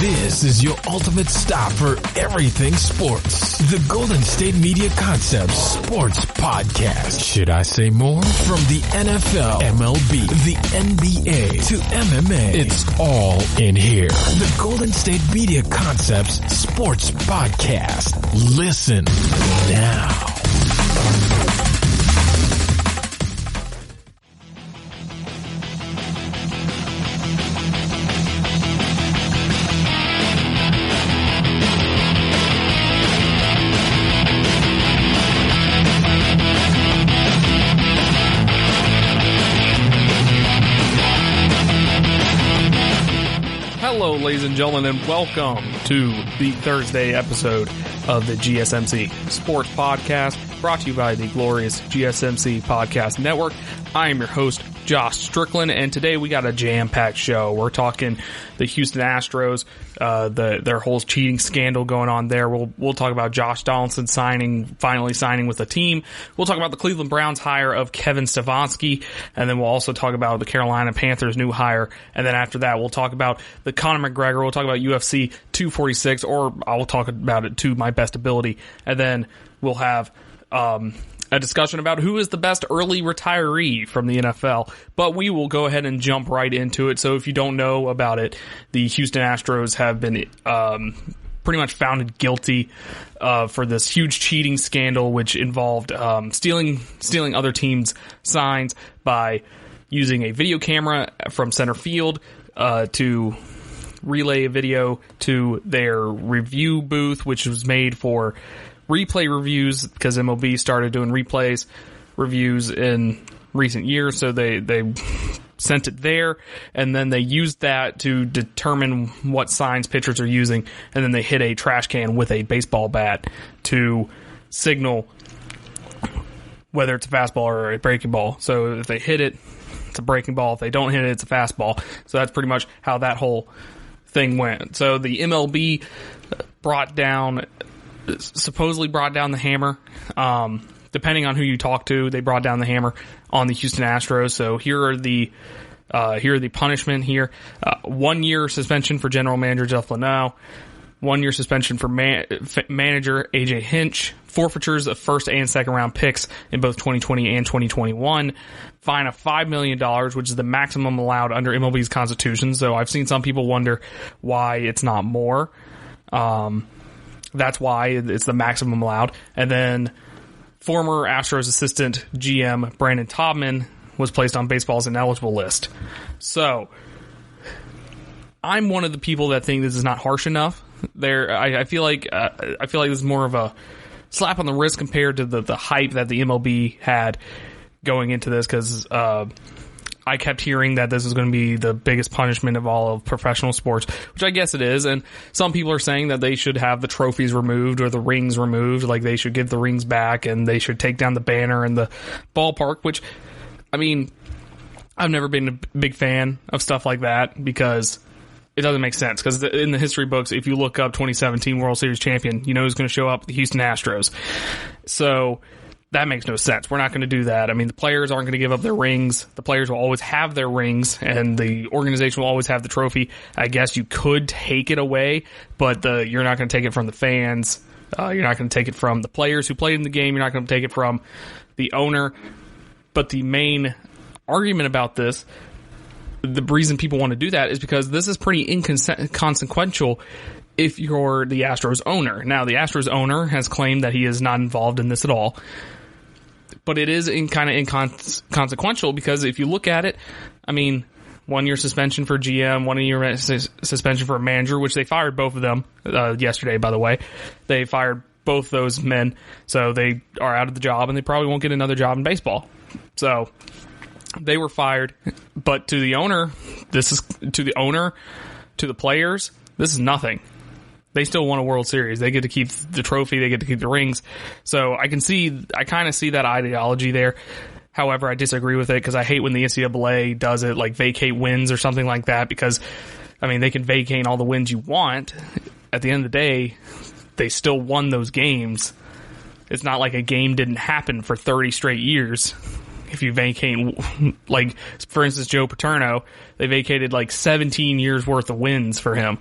This is your ultimate stop for everything sports. The Golden State Media Concepts Sports Podcast. Should I say more? From the NFL, MLB, the NBA to MMA, it's all in here. The Golden State Media Concepts Sports Podcast. Listen now. Hello, ladies and gentlemen, and welcome to the Thursday episode of the GSMC Sports Podcast, brought to you by the glorious GSMC Podcast Network. I am your host, Josh Strickland, and today we got a jam-packed show. We're talking the Houston Astros, their whole cheating scandal going on there. We'll talk about Josh Donaldson finally signing with the team. We'll talk about the Cleveland Browns hire of Kevin Stefanski, and then we'll also talk about the Carolina Panthers new hire. And then after that, we'll talk about the Conor McGregor. We'll talk about UFC 246, or I'll talk about it to my best ability. And then we'll have a discussion about who is the best early retiree from the NFL, but we will go ahead and jump right into it. So if you don't know about it, the Houston Astros have been pretty much found guilty for this huge cheating scandal, which involved stealing other teams' signs by using a video camera from center field to relay a video to their review booth, which was made for replay reviews, because MLB started doing reviews in recent years, so they sent it there, and then they used that to determine what signs pitchers are using, and then they hit a trash can with a baseball bat to signal whether it's a fastball or a breaking ball. So if they hit it, it's a breaking ball. If they don't hit it, it's a fastball. So that's pretty much how that whole thing went. So the MLB supposedly brought down the hammer. Depending on who you talk to, they brought down the hammer on the Houston Astros. So here are the punishment here. 1 year suspension for general manager Jeff Luhnow. 1 year suspension for manager AJ Hinch. Forfeitures of first and second round picks in both 2020 and 2021. Fine of $5 million, which is the maximum allowed under MLB's constitution. So I've seen some people wonder why it's not more. That's why it's the maximum allowed. And then former Astros assistant GM Brandon Taubman was placed on baseball's ineligible list. So I'm one of the people that think this is not harsh enough. I feel like this is more of a slap on the wrist compared to the hype that the MLB had going into this, because I kept hearing that this is going to be the biggest punishment of all of professional sports, which I guess it is. And some people are saying that they should have the trophies removed or the rings removed, like they should give the rings back and they should take down the banner in the ballpark, which, I mean, I've never been a big fan of stuff like that because it doesn't make sense. Because in the history books, if you look up 2017 World Series champion, you know who's going to show up? The Houston Astros. So that makes no sense. We're not going to do that. I mean, the players aren't going to give up their rings. The players will always have their rings, and the organization will always have the trophy. I guess you could take it away, but you're not going to take it from the fans. You're not going to take it from the players who played in the game. You're not going to take it from the owner. But the main argument about this, the reason people want to do that, is because this is pretty inconsequential if you're the Astros owner. Now, the Astros owner has claimed that he is not involved in this at all. But it is kind of inconsequential because if you look at it, I mean, 1 year suspension for GM, 1 year suspension for a manager, which they fired both of them yesterday, by the way. They fired both those men, so they are out of the job, and they probably won't get another job in baseball. So they were fired. But to the owner, to the players, this is nothing. They still won a World Series. They get to keep the trophy. They get to keep the rings. So I kind of see that ideology there. However, I disagree with it because I hate when the NCAA does it, like vacate wins or something like that, because, I mean, they can vacate all the wins you want. At the end of the day, they still won those games. It's not like a game didn't happen for 30 straight years. If you vacate, like, for instance, Joe Paterno, they vacated like 17 years worth of wins for him.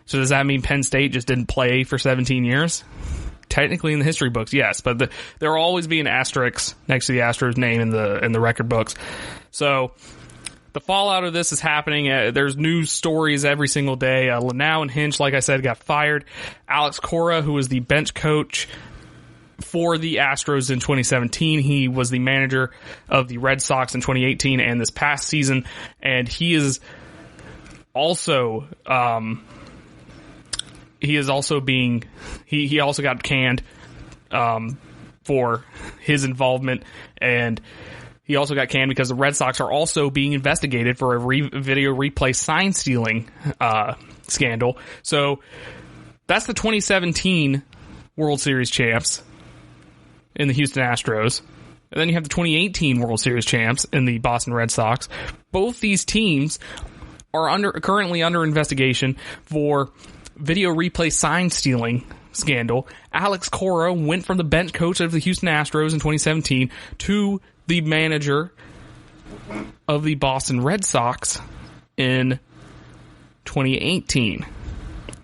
So does that mean Penn State just didn't play for 17 years? Technically in the history books, yes, but there will always be an asterisk next to the Astros name in the record books. So the fallout of this is happening. There's news stories every single day. Lanau and Hinch, like I said, got fired. Alex Cora, who was the bench coach for the Astros in 2017, he was the manager of the Red Sox in 2018 and this past season, and he is also he also got canned for his involvement, and he also got canned because the Red Sox are also being investigated for a video replay sign stealing scandal. So that's the 2017 World Series champs in the Houston Astros. And then you have the 2018 World Series champs in the Boston Red Sox. Both these teams are currently under investigation for video replay sign stealing scandal. Alex Cora went from the bench coach of the Houston Astros in 2017 to the manager of the Boston Red Sox in 2018.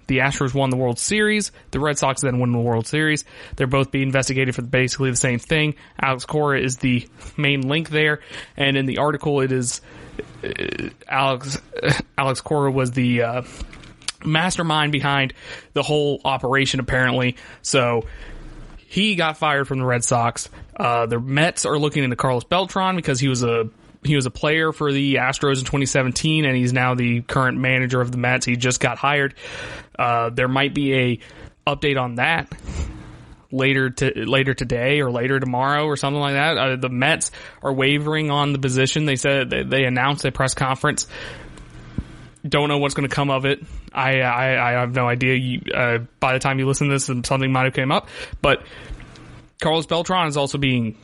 The Astros won the World Series. The Red Sox then won the World Series. They're both being investigated for basically the same thing. Alex Cora is the main link there, and in the article it is Alex Cora was the mastermind behind the whole operation, apparently. So he got fired from the Red Sox. The Mets are looking into Carlos Beltran because he was a player for the Astros in 2017, and he's now the current manager of the Mets. He just got hired. There might be a update on that later today or later tomorrow or something like that. The Mets are wavering on the position. They said they announced a press conference. Don't know what's going to come of it. I have no idea. By the time you listen to this, something might have came up. But Carlos Beltran is also being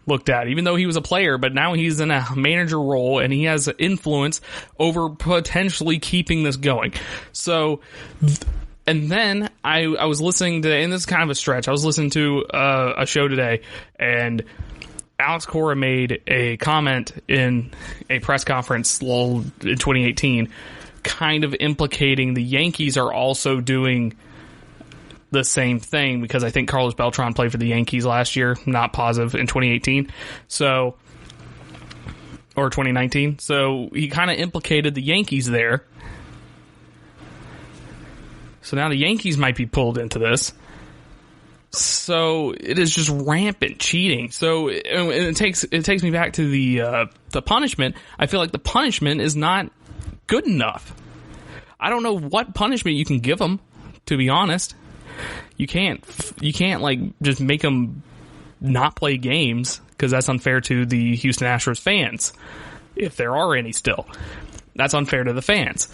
looked at, even though he was a player, but now he's in a manager role and he has influence over potentially keeping this going. So, and then I was listening to, and this is kind of a stretch, I was listening to a show today, and Alex Cora made a comment in a press conference in 2018, kind of implicating the Yankees are also doing the same thing, because I think Carlos Beltran played for the Yankees last year, not positive, in 2018. So, or 2019. So he kind of implicated the Yankees there. So now the Yankees might be pulled into this. So it is just rampant cheating. So it takes me back to the punishment. I feel like the punishment is not good enough. I don't know what punishment you can give them, to be honest. You can't like just make them not play games, because that's unfair to the Houston Astros fans, if there are any still. That's unfair to the fans.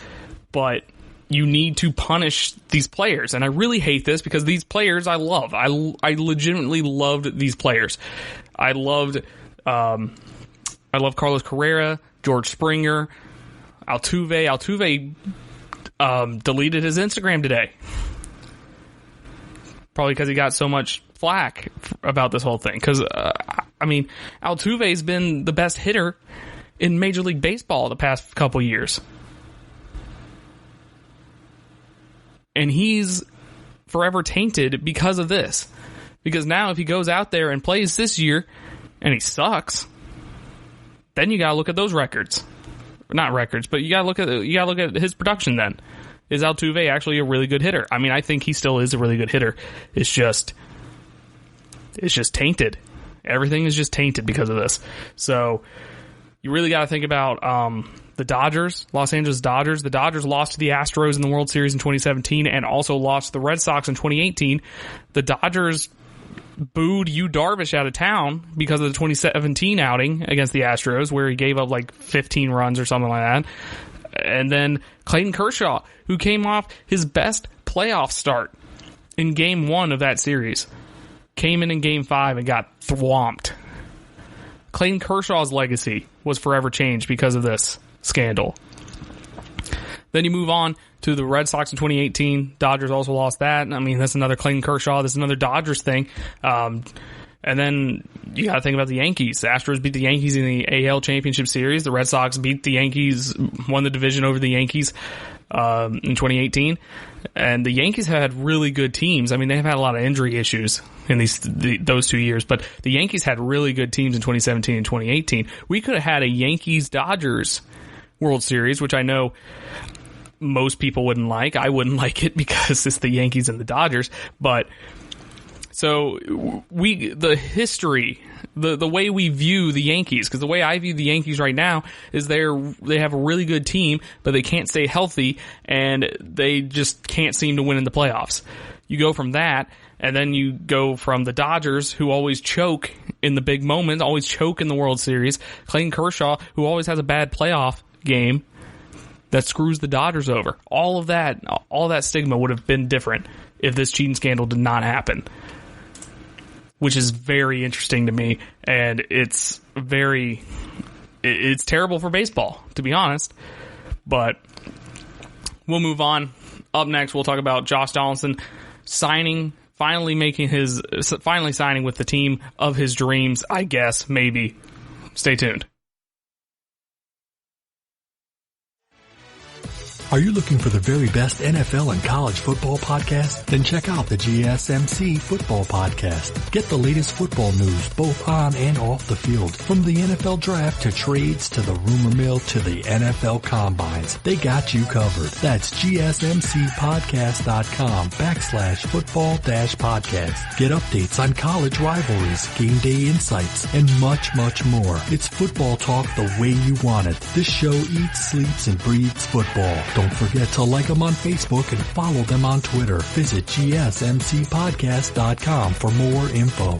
But you need to punish these players, and I really hate this because these players I love. I legitimately loved these players. I loved Carlos Correa, George Springer, Altuve. Altuve deleted his Instagram today. Probably because he got so much flack about this whole thing. Because, Altuve's been the best hitter in Major League Baseball the past couple years. And he's forever tainted because of this. Because now if he goes out there and plays this year and he sucks, then you gotta look at those records. Not records, but you gotta look at his production then. Is Altuve actually a really good hitter? I mean, I think he still is a really good hitter. It's just tainted. Everything is just tainted because of this. So you really got to think about the Dodgers, Los Angeles Dodgers. The Dodgers lost to the Astros in the World Series in 2017 and also lost to the Red Sox in 2018. The Dodgers booed Yu Darvish out of town because of the 2017 outing against the Astros, where he gave up like 15 runs or something like that. And then Clayton Kershaw, who came off his best playoff start in Game 1 of that series, came in Game 5 and got thwomped. Clayton Kershaw's legacy was forever changed because of this scandal. Then you move on to the Red Sox in 2018. Dodgers also lost that. I mean, that's another Clayton Kershaw. That's another Dodgers thing. And then you got to think about the Yankees. The Astros beat the Yankees in the AL Championship Series. The Red Sox beat the Yankees, won the division over the Yankees in 2018. And the Yankees have had really good teams. I mean, they've had a lot of injury issues in those 2 years, but the Yankees had really good teams in 2017 and 2018. We could have had a Yankees-Dodgers World Series, which I know most people wouldn't like. I wouldn't like it because it's the Yankees and the Dodgers, but so the history, the way we view the Yankees, because the way I view the Yankees right now is they have a really good team, but they can't stay healthy and they just can't seem to win in the playoffs. You go from that, and then you go from the Dodgers, who always choke in the big moments, always choke in the World Series, Clayton Kershaw, who always has a bad playoff game that screws the Dodgers over. All that stigma would have been different if this cheating scandal did not happen, which is very interesting to me, and it's terrible for baseball, to be honest. But we'll move on. Up next, we'll talk about Josh Donaldson finally signing with the team of his dreams, I guess, maybe. Stay tuned. Are you looking for the very best NFL and college football podcast? Then check out the GSMC Football Podcast. Get the latest football news both on and off the field. From the NFL Draft to trades to the rumor mill to the NFL Combines, they got you covered. That's GSMCpodcast.com/football-podcast. Get updates on college rivalries, game day insights, and much, much more. It's football talk the way you want it. This show eats, sleeps, and breathes football. Don't forget to like them on Facebook and follow them on Twitter. Visit GSMCpodcast.com for more info.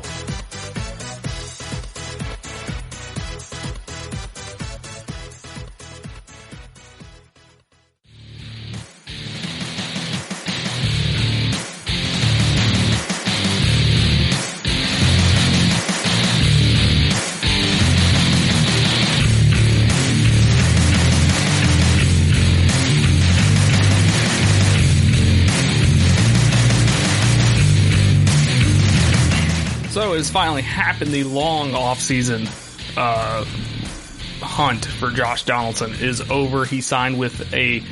So it's finally happened. The long off-season hunt for Josh Donaldson is over. He signed with the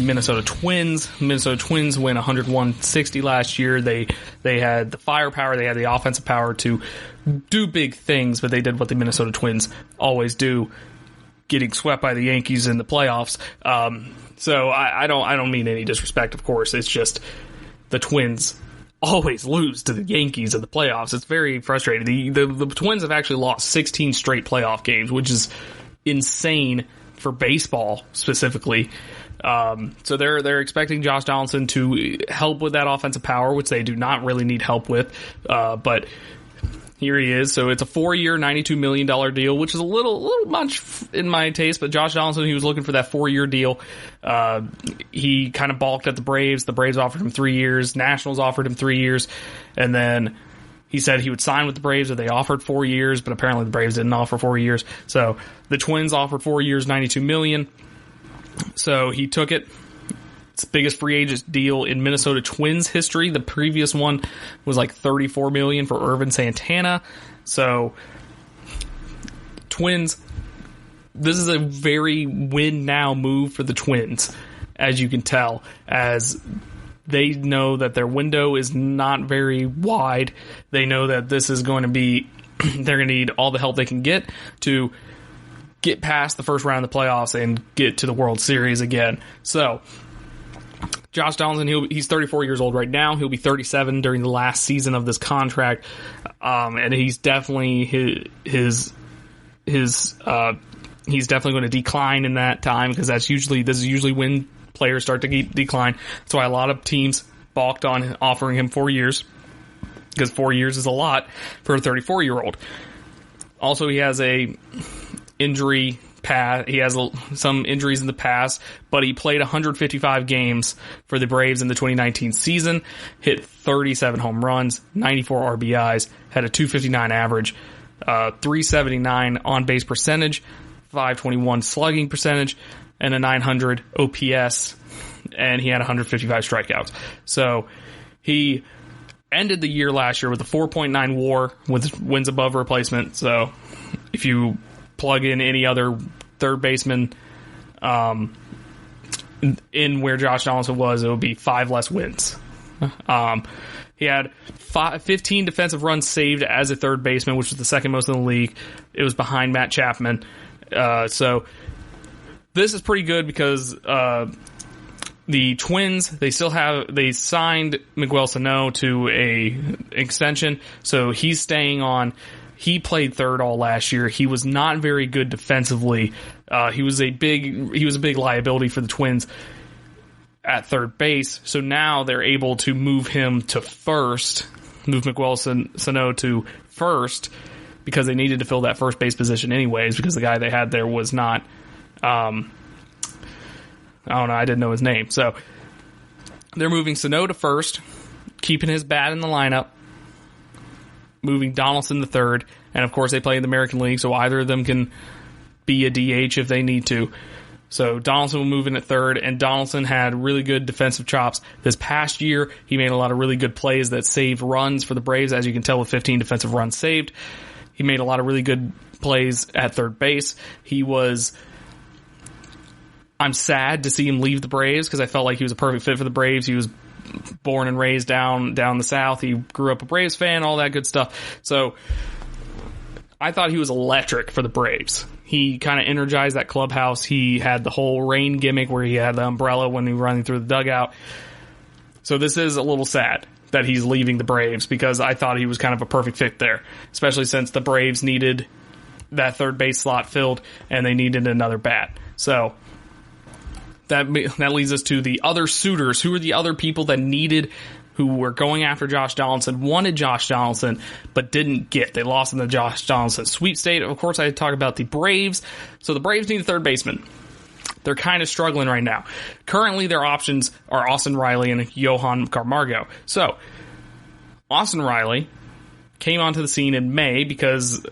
Minnesota Twins. Minnesota Twins win 101-60 last year. They had the firepower, they had the offensive power to do big things, but they did what the Minnesota Twins always do, getting swept by the Yankees in the playoffs. So I don't mean any disrespect, of course. It's just the Twins always lose to the Yankees in the playoffs. It's very frustrating. The Twins have actually lost 16 straight playoff games, which is insane for baseball specifically. So they're expecting Josh Donaldson to help with that offensive power, which they do not really need help with. But here he is. So it's a 4-year, $92 million deal, which is a little much in my taste. But Josh Donaldson, he was looking for that 4-year deal. He kind of balked at the Braves. The Braves offered him 3 years. Nationals offered him 3 years. And then he said he would sign with the Braves if they offered 4 years, but apparently the Braves didn't offer 4 years. So the Twins offered 4 years, $92 million. So he took it. It's the biggest free agent deal in Minnesota Twins history. The previous one was like $34 million for Irvin Santana. So Twins, this is a very win now move for the Twins, as you can tell, as they know that their window is not very wide. They know that this is going to be, they're going to need all the help they can get to get past the first round of the playoffs and get to the World Series again. So Josh Donaldson, he's 34 years old right now. He'll be 37 during the last season of this contract, and he's definitely he's definitely going to decline in that time, because this is usually when players start to decline. That's why a lot of teams balked on offering him 4 years, because 4 years is a lot for a 34-year-old. Also, he has a injury past. He has some injuries in the past, but he played 155 games for the Braves in the 2019 season, hit 37 home runs, 94 RBIs, had a .259 average, 379 on-base percentage, 521 slugging percentage, and a 900 OPS, and he had 155 strikeouts. So he ended the year last year with a 4.9 WAR with wins above replacement. So if you plug in any other third baseman in where Josh Donaldson was, it would be 5 less wins. He had 15 defensive runs saved as a third baseman, which was the second most in the league. It was behind Matt Chapman. So this is pretty good because the Twins, they signed Miguel Sano to a extension, so he's staying on. He played third all last year. He was not very good defensively. He was a big liability for the Twins at third base. So now they're able to move him to first, move Miguel Sano to first, because they needed to fill that first base position anyways, because the guy they had there was not, I don't know, I didn't know his name. So they're moving Sano to first, keeping his bat in the lineup, moving Donaldson to third, and of course they play in the American League, so either of them can be a DH if they need to. So Donaldson will move in at third, and Donaldson had really good defensive chops. This past year, he made a lot of really good plays that saved runs for the Braves, as you can tell with 15 defensive runs saved. He made a lot of really good plays at third base. I'm sad to see him leave the Braves because I felt like he was a perfect fit for the Braves. He was born and raised down the South. He grew up a Braves fan, all that good stuff. So I thought he was electric for the Braves. He kind of energized that clubhouse. He had the whole rain gimmick where he had the umbrella when he was running through the dugout. So this is a little sad that he's leaving the Braves because I thought he was kind of a perfect fit there, especially since the Braves needed that third base slot filled and they needed another bat. So that leads us to the other suitors. Who are the other people that who were going after Josh Donaldson, wanted Josh Donaldson, but didn't get? They lost in the Josh Donaldson sweepstakes. Of course, I talk about the Braves. So the Braves need a third baseman. They're kind of struggling right now. Currently, their options are Austin Riley and Johan Camargo. So Austin Riley came onto the scene in May because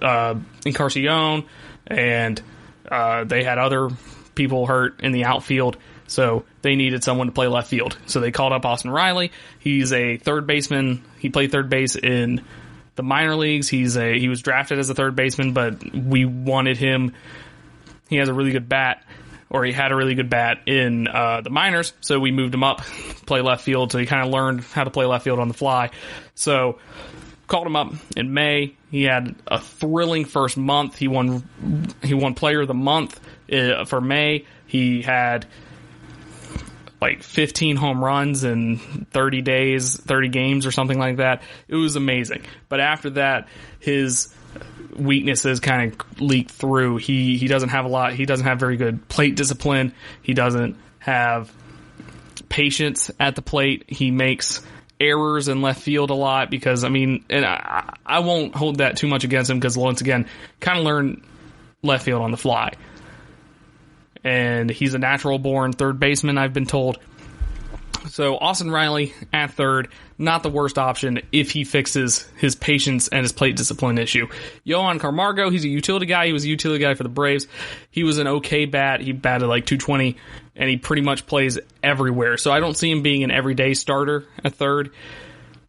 Encarnacion and they had other people hurt in the outfield, so they needed someone to play left field. So they called up Austin Riley. He's a third baseman. He played third base in the minor leagues. He was drafted as a third baseman, but we wanted him. He has a really good bat, or he had a really good bat in the minors, so we moved him up, play left field, so he kind of learned how to play left field on the fly. So called him up in May. He had a thrilling first month. He won Player of the Month for May. He had like 15 home runs in 30 games or something like that. It was amazing. But after that, his weaknesses kind of leaked through. He doesn't have a lot. He doesn't have very good plate discipline. He doesn't have patience at the plate. He makes errors in left field a lot because, and I won't hold that too much against him because, once again, kind of learned left field on the fly. And he's a natural-born third baseman, I've been told. So Austin Riley at third, not the worst option if he fixes his patience and his plate discipline issue. Johan Camargo, he's a utility guy. He was a utility guy for the Braves. He was an okay bat. He batted like 220, and he pretty much plays everywhere. So I don't see him being an everyday starter at third.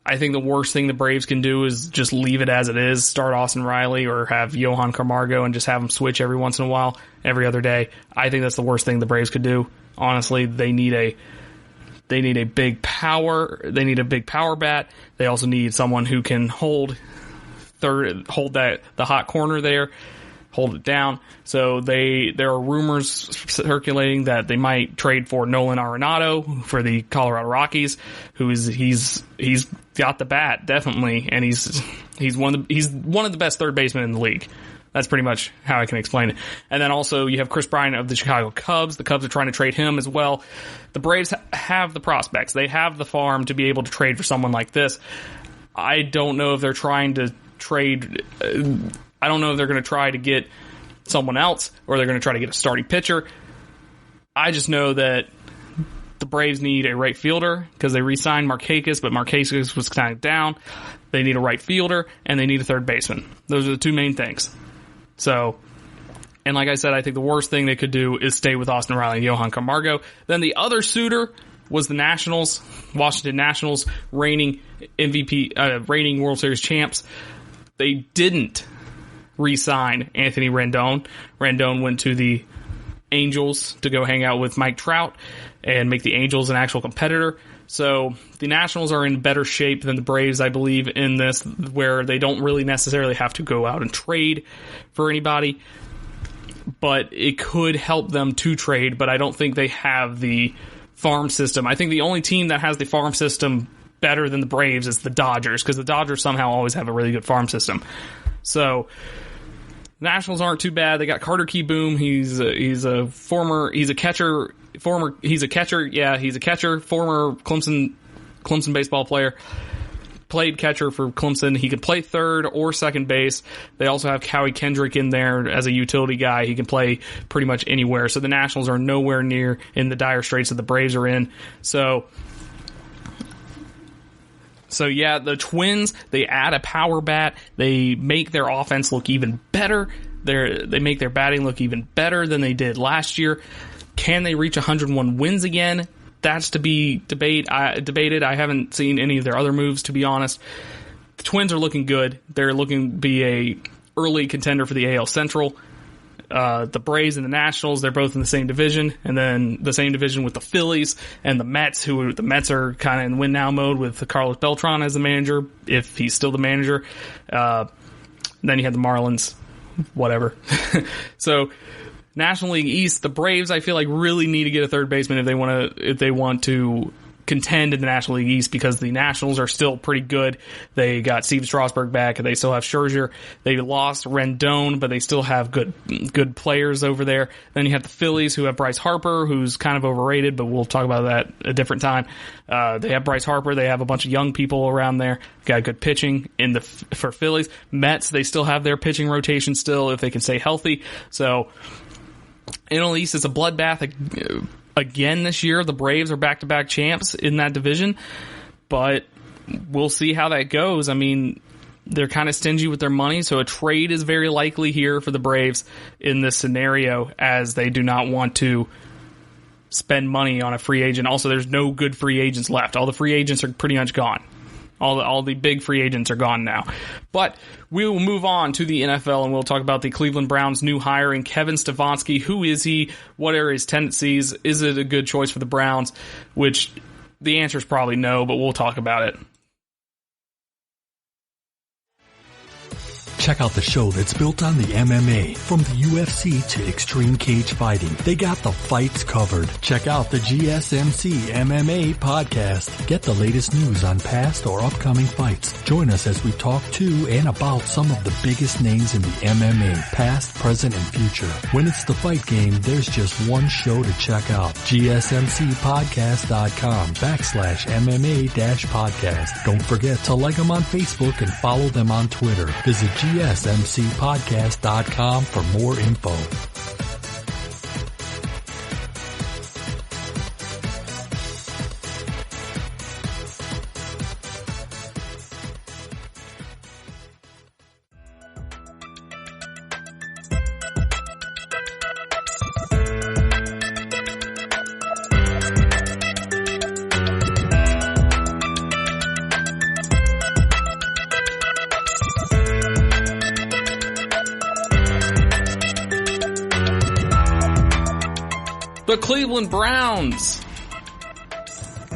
I think the worst thing the Braves can do is just leave it as it is, start Austin Riley or have Johan Camargo and just have him switch every once in a while, every other day. I think that's the worst thing the Braves could do. Honestly, they need a big power. They need a big power bat. They also need someone who can hold the hot corner there, hold it down. So there are rumors circulating that they might trade for Nolan Arenado for the Colorado Rockies, he's got the bat definitely, and he's one of the best third basemen in the league. That's pretty much how I can explain it. And then also you have Chris Bryant of the Chicago Cubs. The Cubs are trying to trade him as well. The Braves have the prospects. They have the farm to be able to trade for someone like this. I don't know if they're trying to trade. I don't know if they're going to try to get someone else or they're going to try to get a starting pitcher. I just know that the Braves need a right fielder because they re-signed Markakis, but Markakis was kind of down. They need a right fielder and they need a third baseman. Those are the two main things. So, and like I said, I think the worst thing they could do is stay with Austin Riley and Johan Camargo. Then the other suitor was the Nationals. Washington Nationals, reigning MVP, reigning World Series champs. They didn't re-sign Anthony Rendon. Rendon went to the Angels to go hang out with Mike Trout and make the Angels an actual competitor. So the Nationals are in better shape than the Braves, I believe, in this, where they don't really necessarily have to go out and trade for anybody. But it could help them to trade, but I don't think they have the farm system. I think the only team that has the farm system better than the Braves is the Dodgers, because the Dodgers somehow always have a really good farm system. So Nationals aren't too bad. They got Carter Keyboom. He's a catcher, former Clemson baseball player. Played catcher for Clemson. He can play third or second base. They also have Howie Kendrick in there as a utility guy. He can play pretty much anywhere. So the Nationals are nowhere near in the dire straits that the Braves are in. So yeah, the Twins, they add a power bat. They make their offense look even better. They make their batting look even better than they did last year. Can they reach 101 wins again? That's to be debated. I haven't seen any of their other moves, to be honest. The Twins are looking good. They're looking to be a early contender for the AL Central. The Braves and the Nationals, they're both in the same division, and then the same division with the Phillies and the Mets, the Mets are kind of in win-now mode with Carlos Beltran as the manager, if he's still the manager. Then you have the Marlins, whatever. So National League East, the Braves, I feel like, really need to get a third baseman if they want to contend in the National League East, because the Nationals are still pretty good. They got Steve Strasburg back, and they still have Scherzer. They lost Rendon, but they still have good players over there. Then you have the Phillies, who have Bryce Harper, who's kind of overrated, but we'll talk about that a different time. They have Bryce Harper. They have a bunch of young people around there. Got good pitching for Phillies. Mets, they still have their pitching rotation still if they can stay healthy. So NL East is a bloodbath again this year. The Braves are back-to-back champs in that division, but we'll see how that goes. I mean, they're kind of stingy with their money, so a trade is very likely here for the Braves in this scenario, as they do not want to spend money on a free agent. Also, there's no good free agents left. All the free agents are pretty much gone. All the big free agents are gone now. But we will move on to the NFL, and we'll talk about the Cleveland Browns' new hiring, Kevin Stefanski. Who is he? What are his tendencies? Is it a good choice for the Browns? Which the answer is probably no, but we'll talk about it. Check out the show that's built on the MMA, from the UFC to extreme cage fighting. They got the fights covered. Check out the GSMC MMA podcast. Get the latest news on past or upcoming fights. Join us as we talk to and about some of the biggest names in the MMA, past, present, and future. When it's the fight game, there's just one show to check out. GSMCpodcast.com/MMA-podcast. Don't forget to like them on Facebook and follow them on Twitter. Visit GSMCpodcast.com for more info. The Cleveland Browns.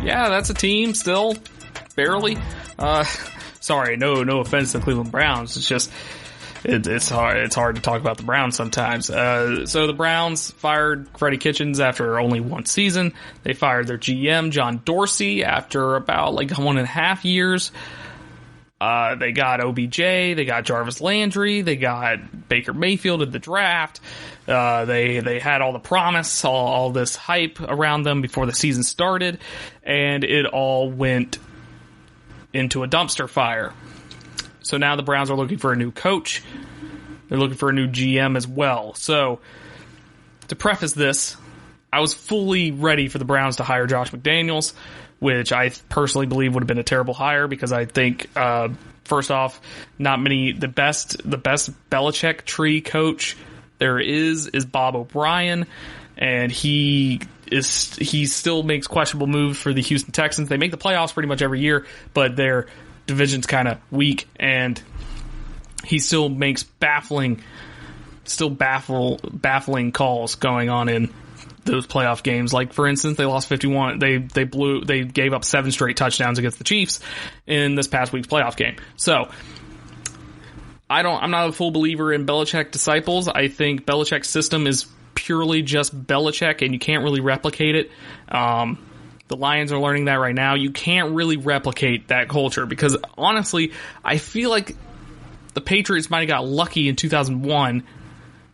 Yeah, that's a team still, barely. Sorry, no offense to the Cleveland Browns. It's just it's hard to talk about the Browns sometimes. So the Browns fired Freddie Kitchens after only one season. They fired their GM John Dorsey after about 1.5 years. They got OBJ, they got Jarvis Landry, they got Baker Mayfield at the draft. They had all the promise, all this hype around them before the season started, and it all went into a dumpster fire. So now the Browns are looking for a new coach. They're looking for a new GM as well. So to preface this, I was fully ready for the Browns to hire Josh McDaniels, which I personally believe would have been a terrible hire, because I think, first off, the best Belichick tree coach there is Bob O'Brien, and he he still makes questionable moves for the Houston Texans. They make the playoffs pretty much every year, but their division's kind of weak, and he still makes baffling calls going on in those playoff games. Like, for instance, they lost 51. They gave up 7 straight touchdowns against the Chiefs in this past week's playoff game. So I'm not a full believer in Belichick disciples. I think Belichick's system is purely just Belichick, and you can't really replicate it. The Lions are learning that right now. You can't really replicate that culture because, honestly, I feel like the Patriots might have got lucky in 2001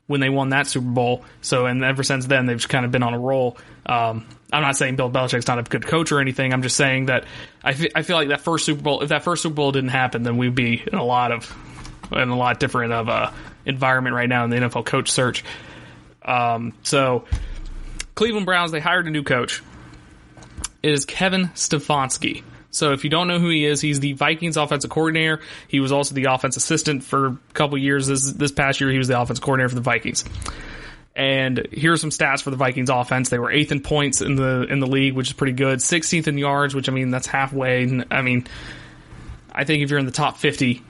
when they won that Super Bowl. So, and ever since then, they've just kind of been on a roll. I'm not saying Bill Belichick's not a good coach or anything. I'm just saying that I feel like that first Super Bowl, if that first Super Bowl didn't happen, then we'd be in a lot different of environment right now in the NFL coach search. So, Cleveland Browns, they hired a new coach. It is Kevin Stefanski. So if you don't know who he is, he's the Vikings offensive coordinator. He was also the offense assistant for a couple years. This past year, he was the offensive coordinator for the Vikings. And here's some stats for the Vikings offense. They were 8th in points in the league, which is pretty good. 16th in yards, which, I mean, that's halfway. I mean, I think if you're in the top 50,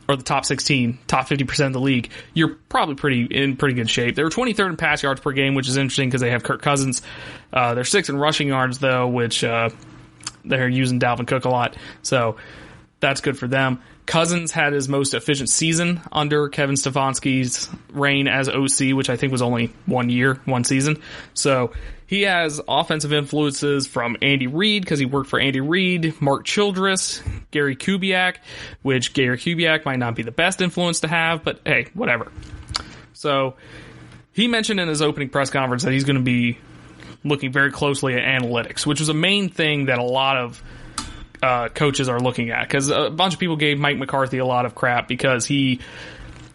or the top 16, top 50% of the league, you're probably in pretty good shape. They were 23rd in pass yards per game, which is interesting because they have Kirk Cousins. They're 6th in rushing yards, though, which they're using Dalvin Cook a lot. So that's good for them. Cousins had his most efficient season under Kevin Stefanski's reign as OC, which I think was only 1 season. So he has offensive influences from Andy Reid, because he worked for Andy Reid, Mark Childress, Gary Kubiak, which Gary Kubiak might not be the best influence to have, but hey, whatever. So he mentioned in his opening press conference that he's going to be looking very closely at analytics, which was a main thing that a lot of coaches are looking at, because a bunch of people gave Mike McCarthy a lot of crap because he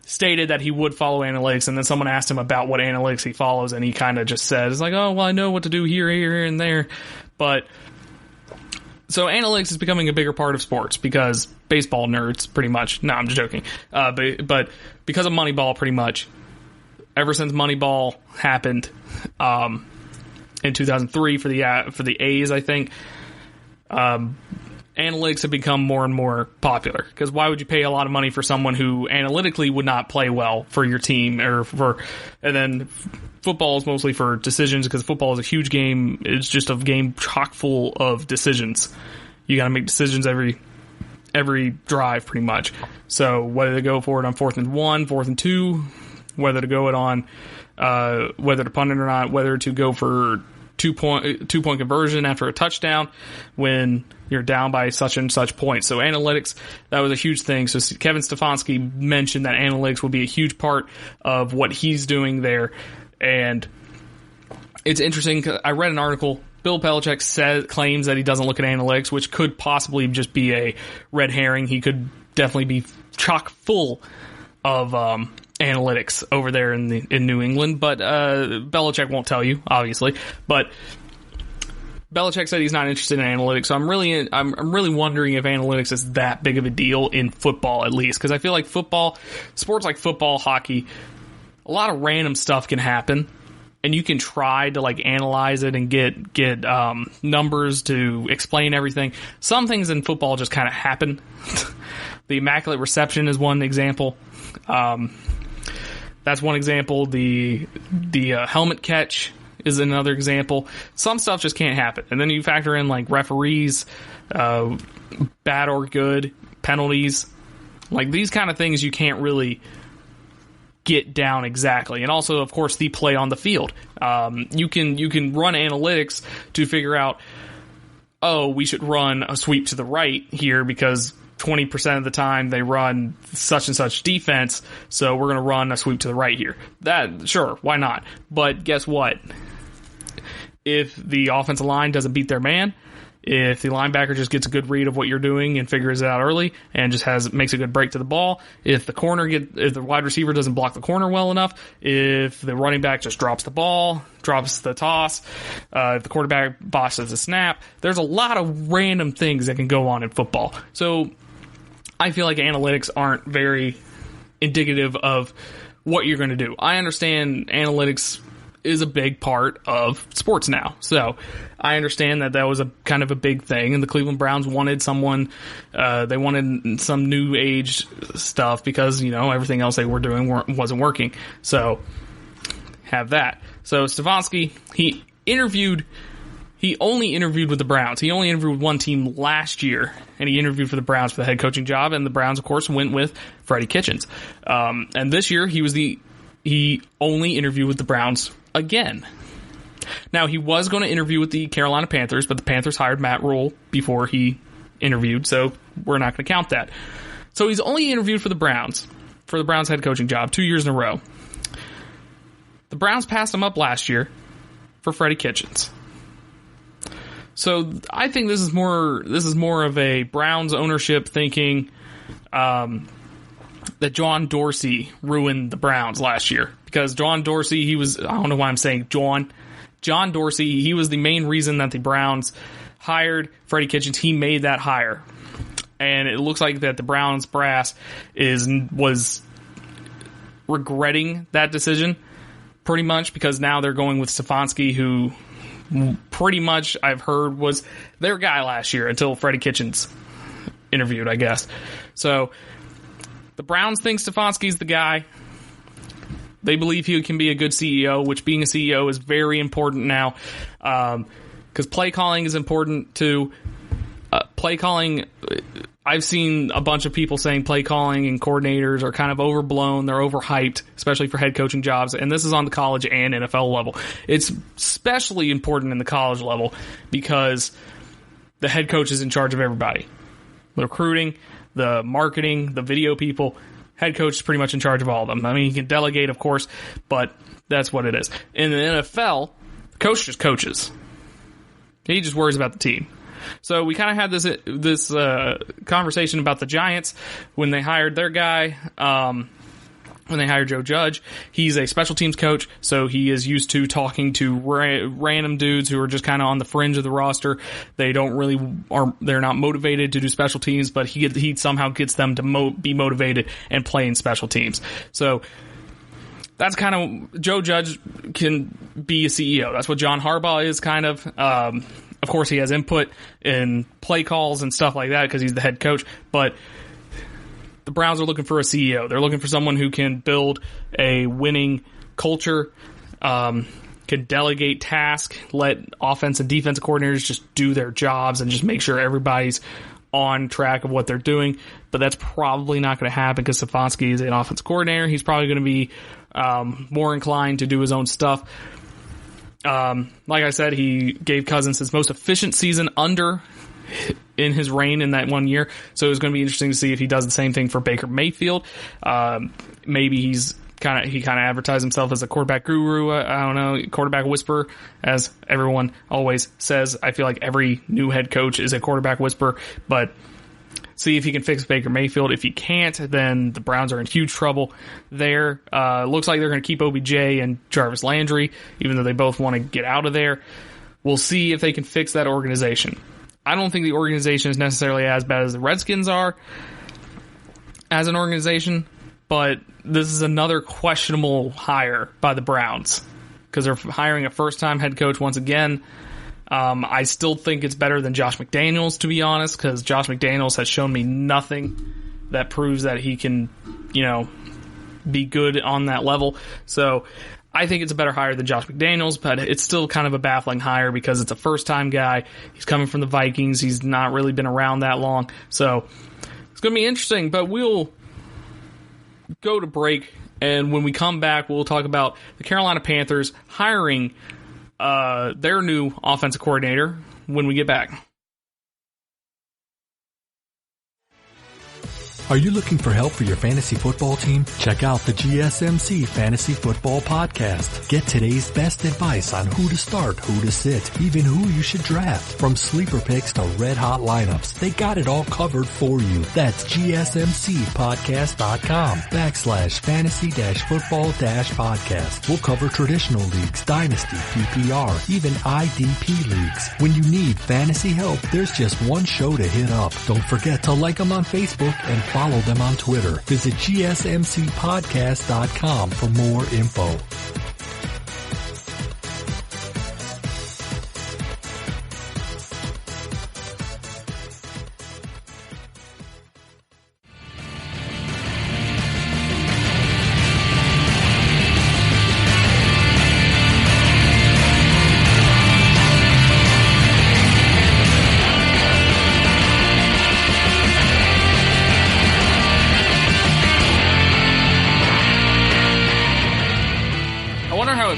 stated that he would follow analytics, and then someone asked him about what analytics he follows, and he kind of just said, it's like, oh, well, I know what to do here, and there. But so analytics is becoming a bigger part of sports because baseball nerds, pretty much. No, I'm just joking. But because of Moneyball, pretty much, ever since Moneyball happened in 2003 for the A's, I think, analytics have become more and more popular, because why would you pay a lot of money for someone who analytically would not play well for your team, and then football is mostly for decisions, because football is a huge game. It's just a game chock full of decisions. You got to make decisions every drive pretty much. So whether to go for it on 4th and 1, 4th and 2, whether to go it on, whether to punt it or not, whether to go for two-point conversion after a touchdown when you're down by such and such points. So analytics, that was a huge thing. So Kevin Stefanski mentioned that analytics will be a huge part of what he's doing there. And it's interesting, 'cause I read an article. Bill Belichick claims that he doesn't look at analytics, which could possibly just be a red herring. He could definitely be chock full of analytics over there in New England, but Belichick won't tell you, obviously. But Belichick said he's not interested in analytics, so I'm really wondering if analytics is that big of a deal in football, at least, because I feel like sports like football, hockey, a lot of random stuff can happen, and you can try to like analyze it and get numbers to explain everything. Some things in football just kind of happen. The Immaculate Reception is one example. That's one example. The helmet catch is another example. Some stuff just can't happen. And then you factor in like referees, bad or good, penalties. Like these kind of things you can't really get down exactly. And also, of course, the play on the field. You can run analytics to figure out, oh, we should run a sweep to the right here because 20% of the time they run such and such defense, so we're going to run a sweep to the right here. That, sure, why not? But guess what? If the offensive line doesn't beat their man, if the linebacker just gets a good read of what you're doing and figures it out early and just makes a good break to the ball, if the wide receiver doesn't block the corner well enough, if the running back just drops the ball, drops the toss, if the quarterback botches the snap, there's a lot of random things that can go on in football. So I feel like analytics aren't very indicative of what you're going to do. I understand analytics is a big part of sports now. So I understand that was a kind of a big thing, and the Cleveland Browns wanted someone, they wanted some new age stuff because, everything else they were doing wasn't working. So have that. So Stefanski, he only interviewed with the Browns. He only interviewed with one team last year, and he interviewed for the Browns for the head coaching job, and the Browns, of course, went with Freddie Kitchens. And this year, he only interviewed with the Browns again. Now, he was going to interview with the Carolina Panthers, but the Panthers hired Matt Rule before he interviewed, so we're not going to count that. So he's only interviewed for the Browns head coaching job 2 years in a row. The Browns passed him up last year for Freddie Kitchens. So I think this is more of a Browns ownership thinking that John Dorsey ruined the Browns last year, because John Dorsey, I don't know why I'm saying John Dorsey, he was the main reason that the Browns hired Freddie Kitchens. He made that hire, and it looks like that the Browns brass was regretting that decision pretty much, because now they're going with Stefanski, who pretty much I've heard was their guy last year until Freddie Kitchens interviewed, I guess. So the Browns think Stefanski's the guy. They believe he can be a good CEO, which being a CEO is very important now, because play calling is important too. Play calling, I've seen a bunch of people saying play calling and coordinators are kind of overblown. They're overhyped, especially for head coaching jobs. And this is on the college and NFL level. It's especially important in the college level because the head coach is in charge of everybody. The recruiting, the marketing, the video people. Head coach is pretty much in charge of all of them. I mean, he can delegate, of course, but that's what it is. In the NFL, the coach just coaches. He just worries about the team. So we kind of had this conversation about the Giants when they hired their guy, when they hired Joe Judge. He's a special teams coach, so he is used to talking to random dudes who are just kind of on the fringe of the roster. They're not motivated to do special teams, but he somehow gets them to be motivated and play in special teams. So that's kind of, Joe Judge can be a CEO. That's what John Harbaugh is kind of. Of course, he has input in play calls and stuff like that because he's the head coach. But the Browns are looking for a CEO. They're looking for someone who can build a winning culture, can delegate tasks, let offense and defensive coordinators just do their jobs and just make sure everybody's on track of what they're doing. But that's probably not going to happen because Stefanski is an offensive coordinator. He's probably going to be more inclined to do his own stuff. Like I said, he gave Cousins his most efficient season in his reign in that 1 year. So it was going to be interesting to see if he does the same thing for Baker Mayfield. Maybe he kind of advertised himself as a quarterback guru. I don't know, quarterback whisperer, as everyone always says. I feel like every new head coach is a quarterback whisperer, but see if he can fix Baker Mayfield. If he can't, then the Browns are in huge trouble there. Looks like they're going to keep OBJ and Jarvis Landry, even though they both want to get out of there. We'll see if they can fix that organization. I don't think the organization is necessarily as bad as the Redskins are as an organization, but this is another questionable hire by the Browns because they're hiring a first-time head coach once again. I still think it's better than Josh McDaniels, to be honest, because Josh McDaniels has shown me nothing that proves that he can, be good on that level. So I think it's a better hire than Josh McDaniels, but it's still kind of a baffling hire because it's a first-time guy. He's coming from the Vikings. He's not really been around that long. So it's going to be interesting, but we'll go to break, and when we come back, we'll talk about the Carolina Panthers hiring their new offensive coordinator when we get back. Are you looking for help for your fantasy football team? Check out the GSMC Fantasy Football Podcast. Get today's best advice on who to start, who to sit, even who you should draft. From sleeper picks to red hot lineups, they got it all covered for you. That's GSMCpodcast.com/fantasy-football-podcast. We'll cover traditional leagues, dynasty, PPR, even IDP leagues. When you need fantasy help, there's just one show to hit up. Don't forget to like them on Facebook and follow them on Twitter. Visit GSMCpodcast.com for more info.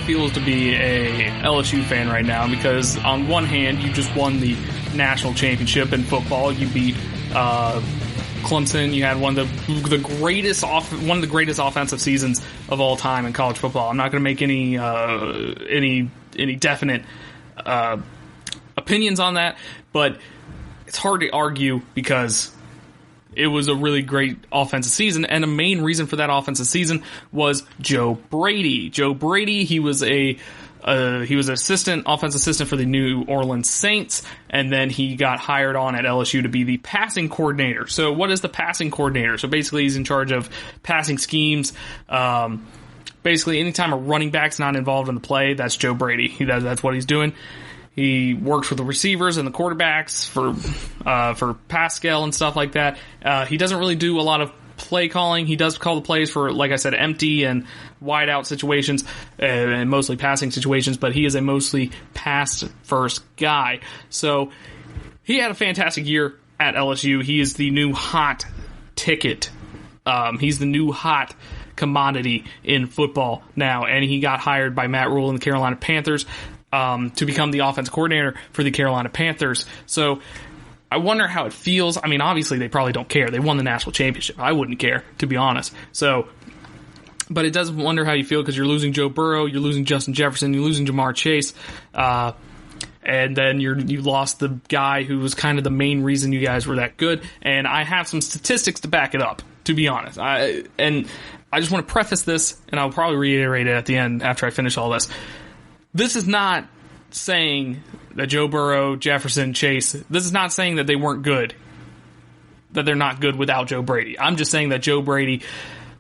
it feels to be a LSU fan right now, because on one hand, you just won the national championship in football. You beat Clemson. You had one of the greatest offensive seasons of all time in college football. I'm not going to make any definite opinions on that, but it's hard to argue because it was a really great offensive season, and the main reason for that offensive season was Joe Brady. Joe Brady, he was an offensive assistant for the New Orleans Saints, and then he got hired on at LSU to be the passing coordinator. So what is the passing coordinator? So basically he's in charge of passing schemes. Basically anytime a running back's not involved in the play, that's Joe Brady. That's what he's doing. He works with the receivers and the quarterbacks for Pascal and stuff like that. He doesn't really do a lot of play calling. He does call the plays for, like I said, empty and wide out situations and mostly passing situations, but he is a mostly pass first guy. So he had a fantastic year at LSU. He is the new hot ticket. He's the new hot commodity in football now, and he got hired by Matt Rule and the Carolina Panthers to become the offense coordinator for the Carolina Panthers. So I wonder how it feels. I mean, obviously they probably don't care. They won the national championship. I wouldn't care, to be honest. So, but it does wonder how you feel, because you're losing Joe Burrow, you're losing Justin Jefferson, you're losing Jamar Chase, and then you lost the guy who was kind of the main reason you guys were that good. And I have some statistics to back it up, to be honest. I just want to preface this, and I'll probably reiterate it at the end after I finish all this. This is not saying that Joe Burrow, Jefferson, Chase, this is not saying that they weren't good, that they're not good without Joe Brady. I'm just saying that Joe Brady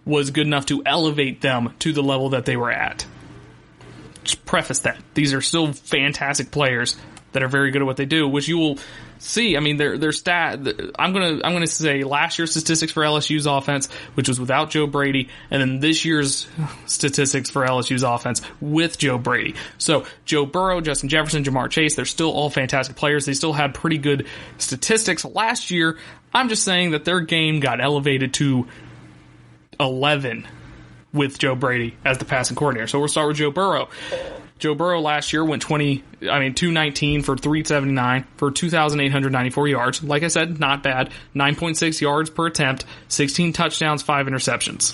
was good enough to elevate them to the level that they were at. Just preface that. These are still fantastic players that are very good at what they do, which you will see. I mean, their stat. I'm gonna say last year's statistics for LSU's offense, which was without Joe Brady, and then this year's statistics for LSU's offense with Joe Brady. So Joe Burrow, Justin Jefferson, Jamar Chase, they're still all fantastic players. They still had pretty good statistics last year. I'm just saying that their game got elevated to 11 with Joe Brady as the passing coordinator. So we'll start with Joe Burrow. Joe Burrow last year went 219 for 379 for 2,894 yards. Like I said, not bad. 9.6 yards per attempt, 16 touchdowns, 5 interceptions.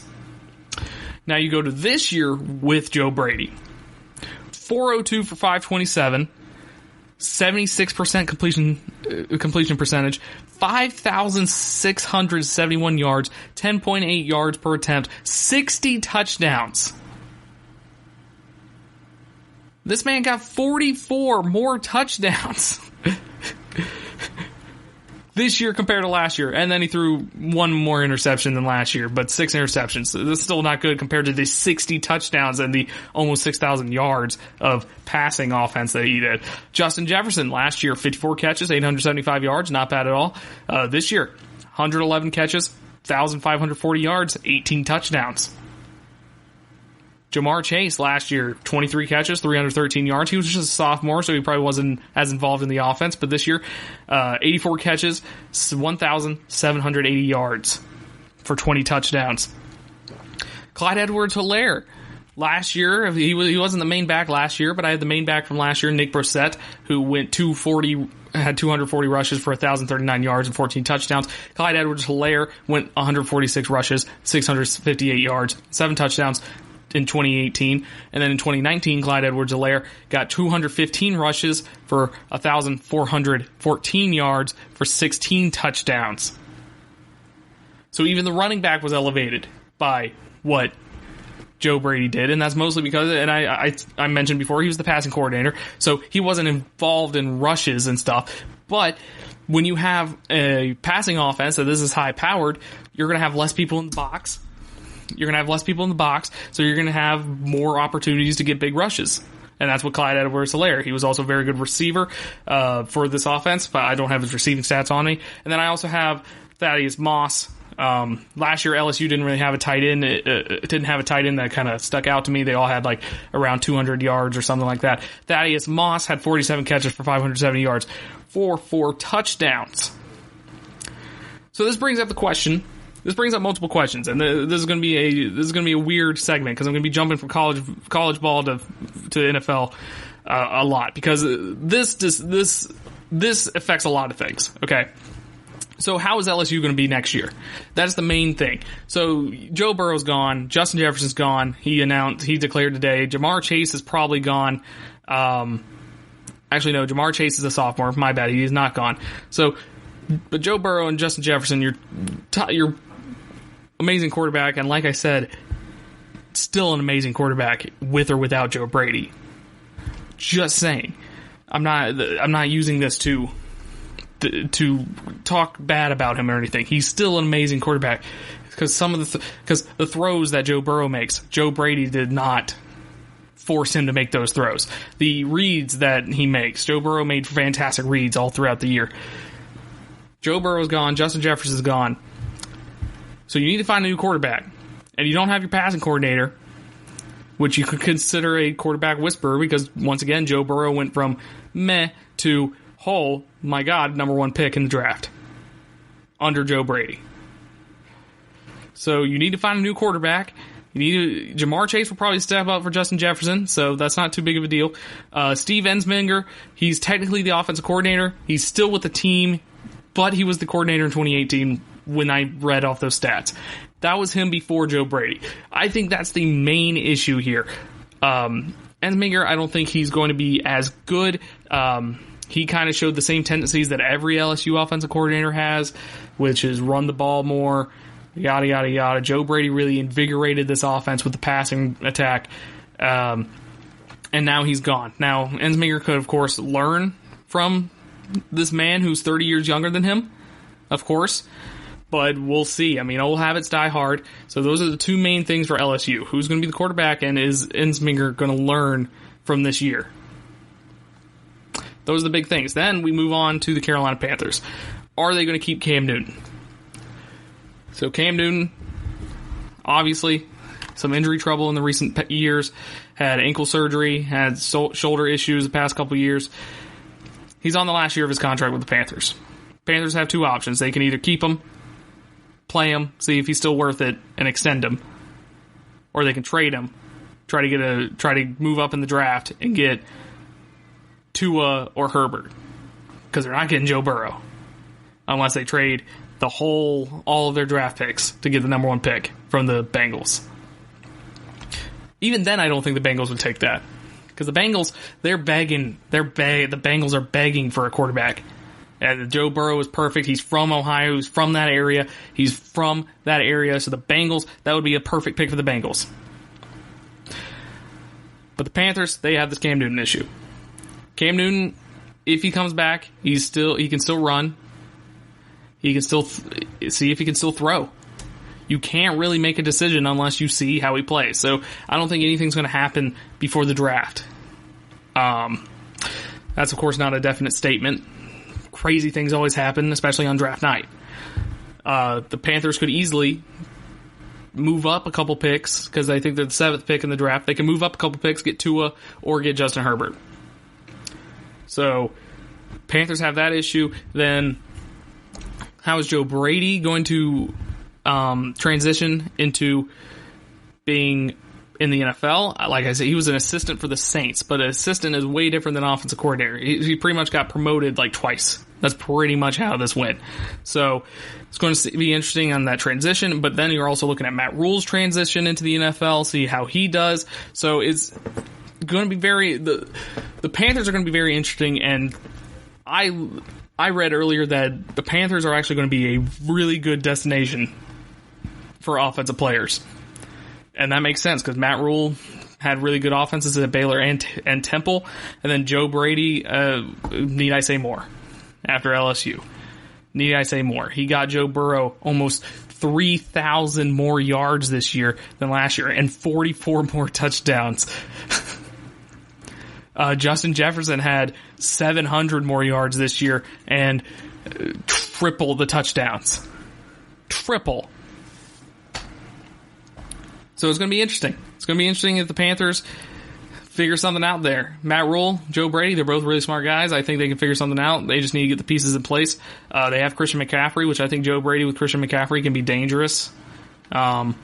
Now you go to this year with Joe Brady. 402 for 527, 76% completion percentage, 5,671 yards, 10.8 yards per attempt, 60 touchdowns. This man got 44 more touchdowns this year compared to last year. And then he threw one more interception than last year, but 6 interceptions. That's still not good compared to the 60 touchdowns and the almost 6,000 yards of passing offense that he did. Justin Jefferson last year, 54 catches, 875 yards, not bad at all. This year, 111 catches, 1,540 yards, 18 touchdowns. Jamar Chase last year, 23 catches, 313 yards. He was just a sophomore, so he probably wasn't as involved in the offense. But this year, 84 catches, 1,780 yards for 20 touchdowns. Clyde Edwards-Helaire. Last year, he wasn't the main back last year, but I had the main back from last year, Nick Brossette, who went had 240 rushes for 1,039 yards and 14 touchdowns. Clyde Edwards-Helaire went 146 rushes, 658 yards, 7 touchdowns in 2018. And then in 2019, Clyde Edwards-Helaire got 215 rushes for 1,414 yards for 16 touchdowns. So even the running back was elevated by what Joe Brady did, and that's mostly because, and I mentioned before, he was the passing coordinator, so he wasn't involved in rushes and stuff. But when you have a passing offense that this is high powered, you're going to have less people in the box. You're going to have less people in the box, so you're going to have more opportunities to get big rushes. And that's what Clyde Edwards-Helaire. He was also a very good receiver for this offense, but I don't have his receiving stats on me. And then I also have Thaddeus Moss. Last year, LSU didn't really have a tight end. It didn't have a tight end that kind of stuck out to me. They all had like around 200 yards or something like that. Thaddeus Moss had 47 catches for 570 yards for 4 touchdowns. So this brings up the question. this brings up multiple questions, and this is going to be a weird segment because I'm going to be jumping from college ball to NFL a lot because this affects a lot of things. Okay. So how is LSU going to be next year? That's the main thing. So Joe Burrow's gone. Justin Jefferson's gone. He declared today. Jamar Chase is probably gone. Actually, no, Jamar Chase is a sophomore. My bad. He is not gone. So, but Joe Burrow and Justin Jefferson, you're amazing quarterback. And like I said, still an amazing quarterback with or without Joe Brady. Just saying. I'm not using this to talk bad about him or anything. He's still an amazing quarterback because because the throws that Joe Burrow makes, Joe Brady did not force him to make those throws. The reads that he makes, Joe Burrow made fantastic reads all throughout the year. Joe Burrow's gone, Justin Jefferson's gone. So you need to find a new quarterback. And you don't have your passing coordinator, which you could consider a quarterback whisperer because once again, Joe Burrow went from meh to oh my God, number 1 pick in the draft under Joe Brady. So you need to find a new quarterback. Jamar Chase will probably step up for Justin Jefferson, so that's not too big of a deal. Steve Ensminger, he's technically the offensive coordinator. He's still with the team, but he was the coordinator in 2018 when I read off those stats. That was him before Joe Brady. I think that's the main issue here. Ensminger, I don't think he's going to be as good. He kind of showed the same tendencies that every LSU offensive coordinator has, which is run the ball more, yada, yada, yada. Joe Brady really invigorated this offense with the passing attack, and now he's gone. Now, Ensminger could, of course, learn from this man who's 30 years younger than him, of course, but we'll see. I mean, old habits die hard, so those are the two main things for LSU. Who's going to be the quarterback, and is Ensminger going to learn from this year? Those are the big things. Then we move on to the Carolina Panthers. Are they going to keep Cam Newton? So Cam Newton, obviously, some injury trouble in the recent years. Had ankle surgery, had shoulder issues the past couple years. He's on the last year of his contract with the Panthers. Panthers have two options. They can either keep him, play him, see if he's still worth it, and extend him. Or they can trade him, try to move up in the draft and get Tua or Herbert, because they're not getting Joe Burrow unless they trade all of their draft picks to get the number 1 pick from the Bengals. Even then, I don't think the Bengals would take that, because the Bengals, they're begging. The Bengals are begging for a quarterback. And Joe Burrow is perfect. He's from Ohio. He's from that area. So the Bengals, that would be a perfect pick for the Bengals. But the Panthers, they have this Cam Newton issue. Cam Newton, if he comes back, he can still run. He can still see if he can still throw. You can't really make a decision unless you see how he plays. So I don't think anything's going to happen before the draft. That's, of course, not a definite statement. Crazy things always happen, especially on draft night. The Panthers could easily move up a couple picks because I think they're the 7th pick in the draft. They can move up a couple picks, get Tua, or get Justin Herbert. So, Panthers have that issue. Then, how is Joe Brady going to transition into being in the NFL? Like I said, he was an assistant for the Saints, but an assistant is way different than offensive coordinator. He pretty much got promoted like twice. That's pretty much how this went. So, it's going to be interesting on that transition, but then you're also looking at Matt Rule's transition into the NFL, see how he does. So, it's going to be the Panthers are going to be very interesting, and I read earlier that the Panthers are actually going to be a really good destination for offensive players. And that makes sense because Matt Rule had really good offenses at Baylor and Temple, and then Joe Brady, need I say more, after LSU. Need I say more? He got Joe Burrow almost 3,000 more yards this year than last year and 44 more touchdowns. Justin Jefferson had 700 more yards this year and triple the touchdowns. Triple. So it's going to be interesting. It's going to be interesting if the Panthers figure something out there. Matt Rule, Joe Brady, they're both really smart guys. I think they can figure something out. They just need to get the pieces in place. They have Christian McCaffrey, which I think Joe Brady with Christian McCaffrey can be dangerous. Christian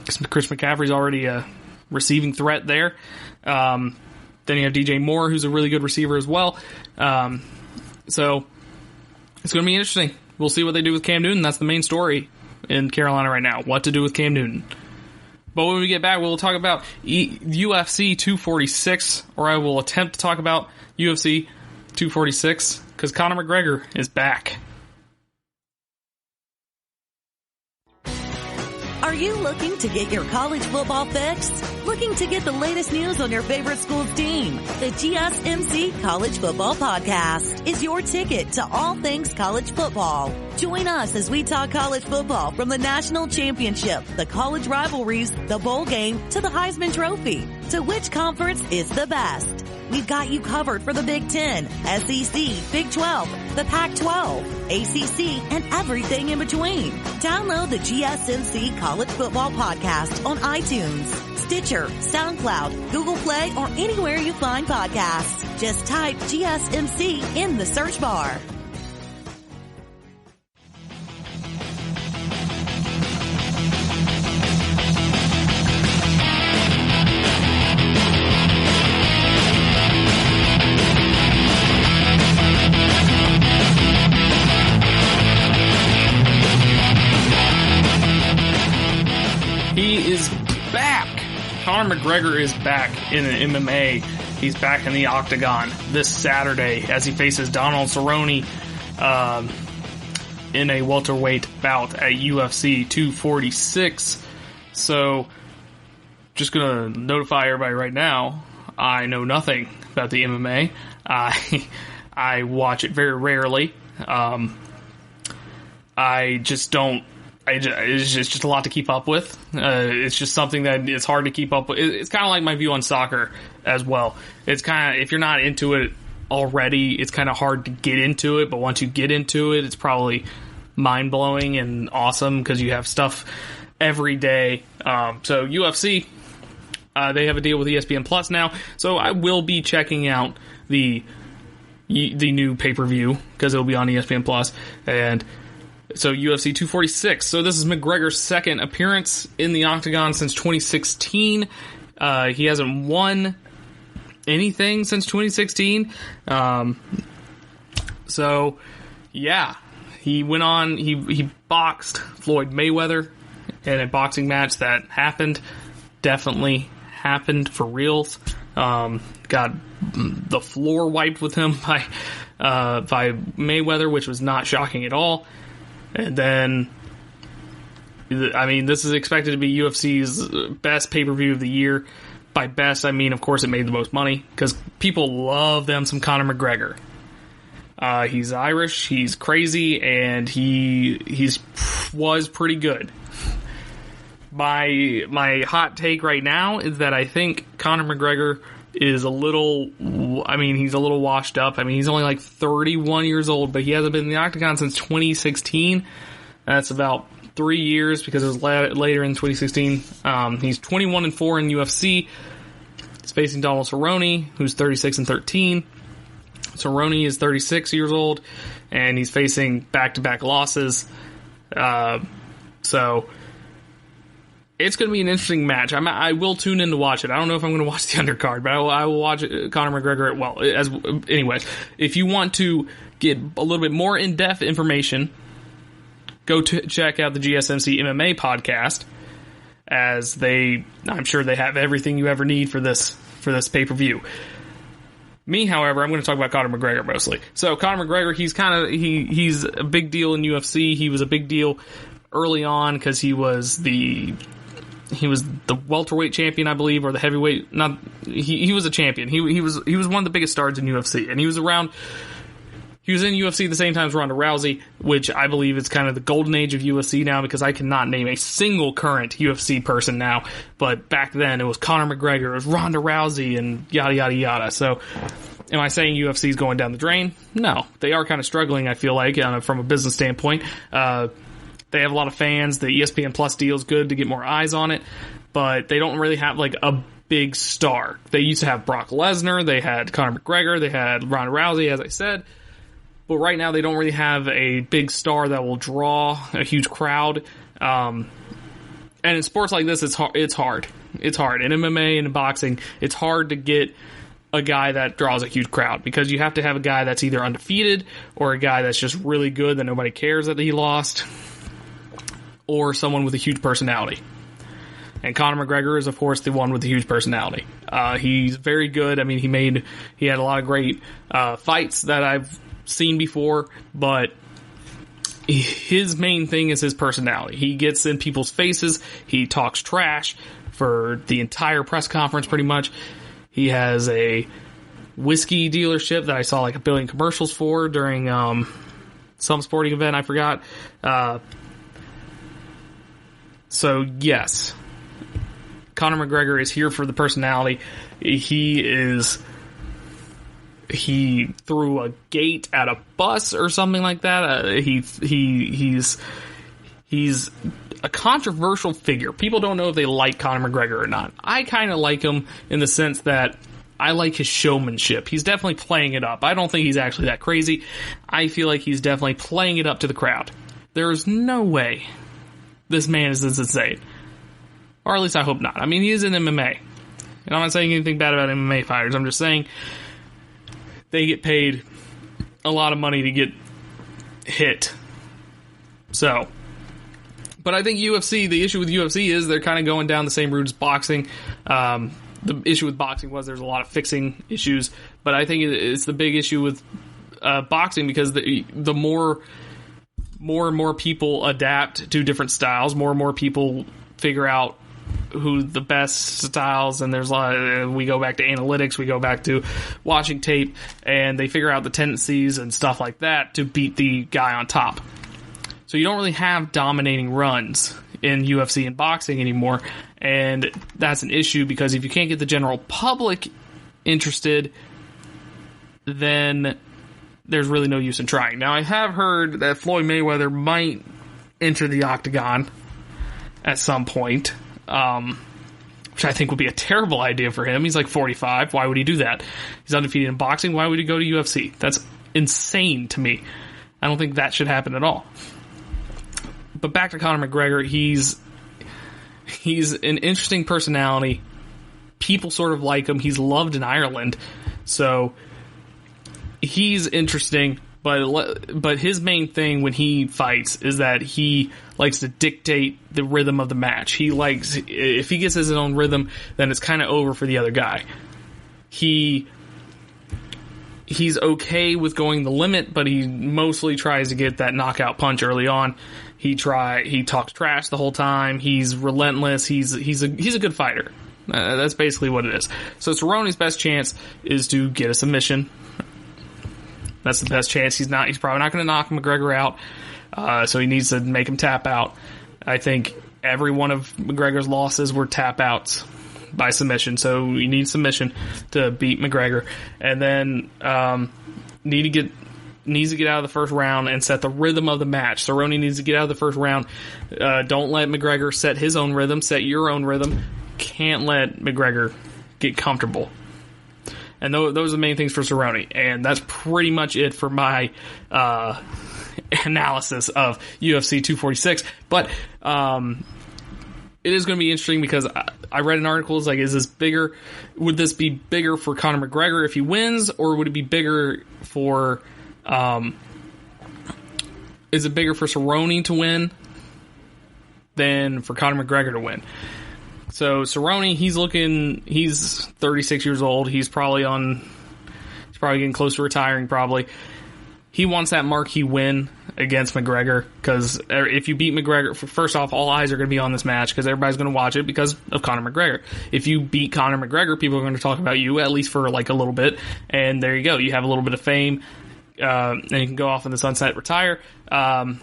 McCaffrey's already a receiving threat there. Then you have DJ Moore, who's a really good receiver as well. So it's going to be interesting. We'll see what they do with Cam Newton. That's the main story in Carolina right now. What to do with Cam Newton. But when we get back, we'll talk about UFC 246, or I will attempt to talk about UFC 246, because Conor McGregor is back. Are you looking to get your college football fix? Looking to get the latest news on your favorite school's team? The GSMC College Football Podcast is your ticket to all things college football. Join us as we talk college football from the national championship, the college rivalries, the bowl game, to the Heisman Trophy. To which conference is the best? We've got you covered for the Big Ten, SEC, Big 12, the Pac-12, ACC, and everything in between. Download the GSMC College Football Podcast on iTunes, Stitcher, SoundCloud, Google Play, or anywhere you find podcasts. Just type GSMC in the search bar. He is back. Conor McGregor is back in the MMA. He's back in the octagon this Saturday as he faces Donald Cerrone in a welterweight bout at UFC 246. So, just gonna notify everybody right now, I know nothing about the MMA. I watch it very rarely. I just don't. It's just a lot to keep up with. It's just something that it's hard to keep up with. It's kind of like my view on soccer as well. It's kind of, if you're not into it already, it's kind of hard to get into it. But once you get into it, it's probably mind-blowing and awesome because you have stuff every day. So UFC, they have a deal with ESPN Plus now. So I will be checking out the new pay-per-view because it'll be on ESPN Plus. And so UFC 246. So this is McGregor's second appearance in the octagon since 2016. He hasn't won anything since 2016. So yeah, he went on. He boxed Floyd Mayweather in a boxing match that happened. Definitely happened for reals. Got the floor wiped with him by Mayweather, which was not shocking at all. And then, I mean, this is expected to be UFC's best pay-per-view of the year. By best, I mean, of course, it made the most money, because people love them some Conor McGregor. He's Irish, he's crazy, and he was pretty good. My hot take right now is that I think Conor McGregor is a little, I mean, he's a little washed up. I mean, he's only like 31 years old, but he hasn't been in the octagon since 2016. That's about 3 years because it was later in 2016. He's 21-4 in UFC. He's facing Donald Cerrone, who's 36-13. Cerrone is 36 years old, and he's facing back-to-back losses. So it's going to be an interesting match. I will tune in to watch it. I don't know if I'm going to watch the undercard, but I will watch Conor McGregor. Anyways, if you want to get a little bit more in-depth information, go to check out the GSMC MMA podcast, as I'm sure they have everything you ever need for this pay-per-view. Me, however, I'm going to talk about Conor McGregor mostly. So Conor McGregor, he's a big deal in UFC. He was a big deal early on because he was the welterweight champion, I believe, or the heavyweight. He was a champion. He was one of the biggest stars in UFC, and he was in UFC at the same time as Ronda Rousey, which I believe is kind of the golden age of UFC now, because I cannot name a single current UFC person now. But back then, it was Conor McGregor, it was Ronda Rousey, and yada, yada, yada. So, am I saying UFC is going down the drain? No. They are kind of struggling, I feel like, from a business standpoint. They have a lot of fans. The ESPN Plus deal is good to get more eyes on it, but they don't really have like a big star. They used to have Brock Lesnar, they had Conor McGregor, they had Ronda Rousey, as I said. But right now they don't really have a big star that will draw a huge crowd. And in sports like this, it's hard. It's hard. In MMA and in boxing, it's hard to get a guy that draws a huge crowd because you have to have a guy that's either undefeated or a guy that's just really good that nobody cares that he lost, or someone with a huge personality. And Conor McGregor is, of course, the one with the huge personality. He's very good. I mean, he had a lot of great fights that I've seen before, but his main thing is his personality. He gets in people's faces. He talks trash for the entire press conference, pretty much. He has a whiskey dealership that I saw like 1 billion commercials for during some sporting event. I forgot. So, yes. Conor McGregor is here for the personality. He threw a gate at a bus or something like that. He's a controversial figure. People don't know if they like Conor McGregor or not. I kind of like him in the sense that I like his showmanship. He's definitely playing it up. I don't think he's actually that crazy. I feel like he's definitely playing it up to the crowd. There's no way this man is this insane. Or at least I hope not. I mean, he is in MMA. And I'm not saying anything bad about MMA fighters. I'm just saying they get paid a lot of money to get hit. So, but I think the issue with UFC is they're kind of going down the same route as boxing. The issue with boxing was there's a lot of fixing issues, but I think it's the big issue with boxing because the more and more people adapt to different styles, more and more people figure out who the best styles, and there's a lot we go back to analytics, we go back to watching tape, and they figure out the tendencies and stuff like that to beat the guy on top. So you don't really have dominating runs in UFC and boxing anymore, and that's an issue because if you can't get the general public interested, then there's really no use in trying. Now, I have heard that Floyd Mayweather might enter the octagon at some point, which I think would be a terrible idea for him. He's like 45. Why would he do that? He's undefeated in boxing. Why would he go to UFC? That's insane to me. I don't think that should happen at all. But back to Conor McGregor, he's an interesting personality. People sort of like him. He's loved in Ireland, so he's interesting. But his main thing when he fights is that he likes to dictate the rhythm of the match. If he gets his own rhythm, then it's kind of over for the other guy. He's okay with going the limit, but he mostly tries to get that knockout punch early on. He talks trash the whole time. He's relentless. He's a good fighter. That's basically what it is. So Cerrone's best chance is to get a submission. That's the best chance. He's probably not going to knock McGregor out. So he needs to make him tap out. I think every one of McGregor's losses were tap outs by submission. So you need submission to beat McGregor. And then needs to get out of the first round and set the rhythm of the match. Cerrone needs to get out of the first round. Don't let McGregor set his own rhythm. Set your own rhythm. Can't let McGregor get comfortable. And those are the main things for Cerrone. And that's pretty much it for my analysis of UFC 246. But it is going to be interesting because I read an article. It's like, is this bigger? Would this be bigger for Conor McGregor if he wins? Or would it be bigger for... is it bigger for Cerrone to win than for Conor McGregor to win? So Cerrone, he's 36 years old. He's probably getting close to retiring probably. He wants that marquee win against McGregor because if you beat McGregor, first off, all eyes are going to be on this match because everybody's going to watch it because of Conor McGregor. If you beat Conor McGregor, people are going to talk about you at least for like a little bit, and there you go. You have a little bit of fame, and you can go off in the sunset, retire. I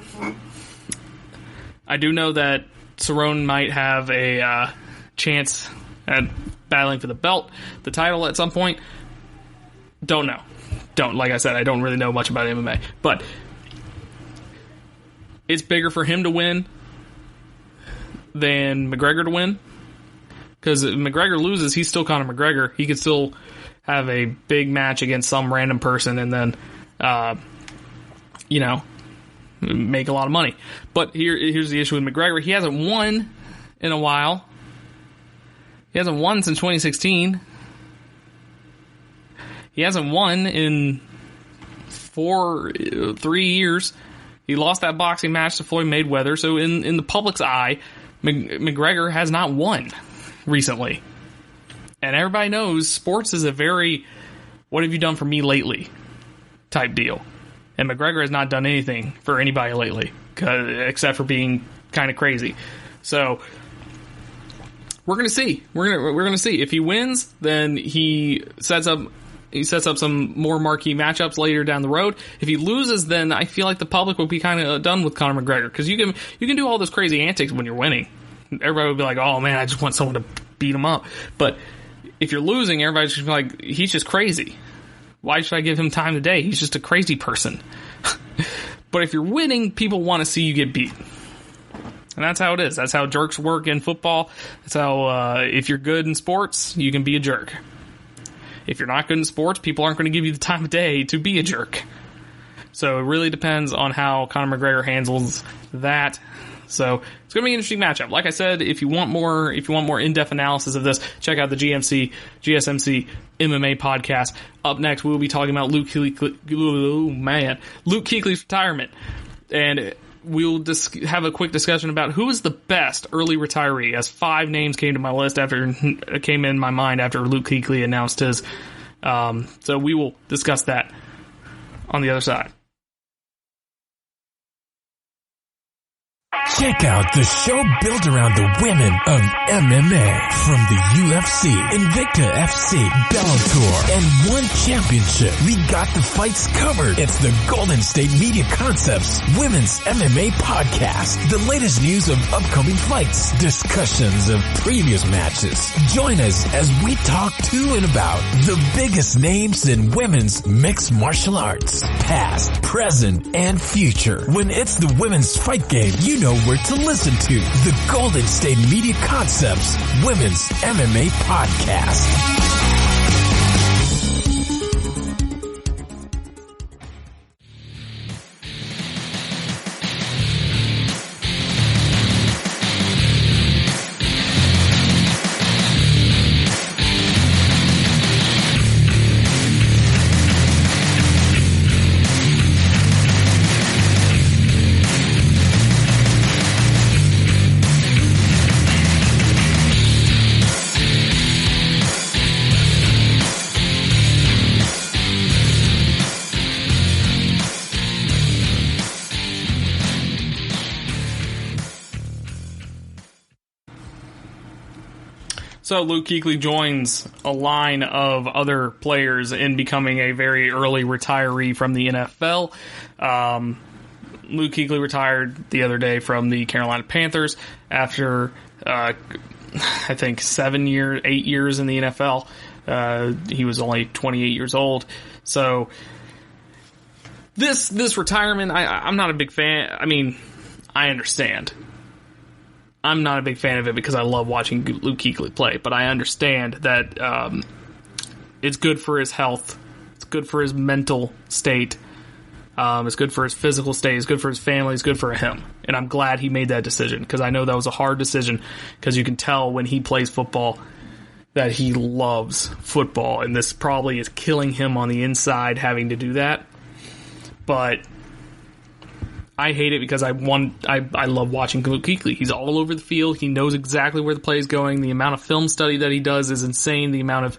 do know that Cerrone might have a chance at battling for the belt, the title at some point. Don't know. Like I said, I don't really know much about MMA, but it's bigger for him to win than McGregor to win. Because if McGregor loses, he's still Conor McGregor. He could still have a big match against some random person and then, make a lot of money. But here's the issue with McGregor. He hasn't won in a while. He hasn't won since 2016. He hasn't won in 3 years. He lost that boxing match to Floyd Mayweather. So in the public's eye, McGregor has not won recently. And everybody knows sports is a very, what have you done for me lately type deal. And McGregor has not done anything for anybody lately, except for being kind of crazy. So we're going to see. We're going to see. If he wins, then he sets up some more marquee matchups later down the road. If he loses, then I feel like the public will be kind of done with Conor McGregor, because you can do all those crazy antics when you're winning. Everybody will be like, "Oh man, I just want someone to beat him up." But if you're losing, everybody's just like, "He's just crazy. Why should I give him time today? He's just a crazy person." But if you're winning, people want to see you get beat. And that's how it is. That's how jerks work in football. That's how, if you're good in sports, you can be a jerk. If you're not good in sports, people aren't going to give you the time of day to be a jerk. So it really depends on how Conor McGregor handles that. So it's going to be an interesting matchup. Like I said, if you want more in-depth analysis of this, check out the GSMC MMA podcast. Up next, we will be talking about Luke Kuechly's retirement, and we'll just have a quick discussion about who is the best early retiree. As 5 names came to my list came in my mind after Luke Kuechly announced his. So we will discuss that on the other side. Check out the show built around the women of MMA. From the UFC, Invicta FC, Bellator, and one championship. We got the fights covered. It's the Golden State Media Concepts Women's MMA Podcast. The latest news of upcoming fights, discussions of previous matches. Join us as we talk to and about the biggest names in women's mixed martial arts. Past, present, and future. When it's the women's fight game, you know where to listen to. The Golden State Media Concepts Women's MMA Podcast. So Luke Kuechly joins a line of other players in becoming a very early retiree from the NFL. Luke Kuechly retired the other day from the Carolina Panthers after, I think, 8 years in the NFL. He was only 28 years old. So this retirement, I'm not a big fan. I mean, I understand. I'm not a big fan of it because I love watching Luke Kuechly play, but I understand that it's good for his health, it's good for his mental state, it's good for his physical state, it's good for his family, it's good for him. And I'm glad he made that decision, because I know that was a hard decision, because you can tell when he plays football that he loves football, and this probably is killing him on the inside having to do that. But I hate it because I love watching Luke Kuechly. He's all over the field. He knows exactly where the play is going. The amount of film study that he does is insane. The amount of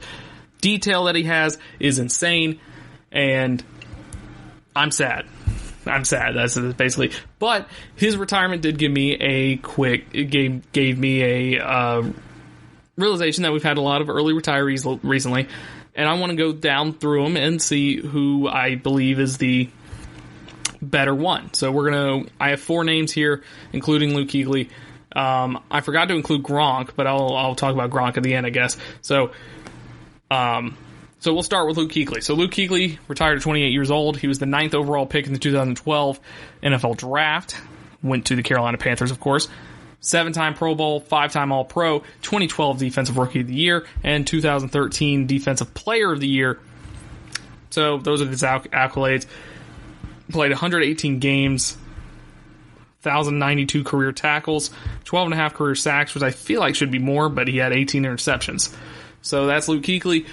detail that he has is insane. And I'm sad. That's basically. But his retirement did give me gave me a realization that we've had a lot of early retirees recently. And I want to go down through them and see who I believe is the better one. So I have 4 names here, including Luke Kuechly. I forgot to include Gronk, but I'll talk about Gronk at the end, I guess. So we'll start with Luke Kuechly. So Luke Kuechly retired at 28 years old. He was the 9th overall pick in the 2012 NFL Draft. Went to the Carolina Panthers, of course. 7-time Pro Bowl, 5-time All-Pro, 2012 Defensive Rookie of the Year, and 2013 Defensive Player of the Year. So those are his accolades. Played 118 games, 1,092 career tackles, 12.5 career sacks, which I feel like should be more, but he had 18 interceptions. So that's Luke Kuechly,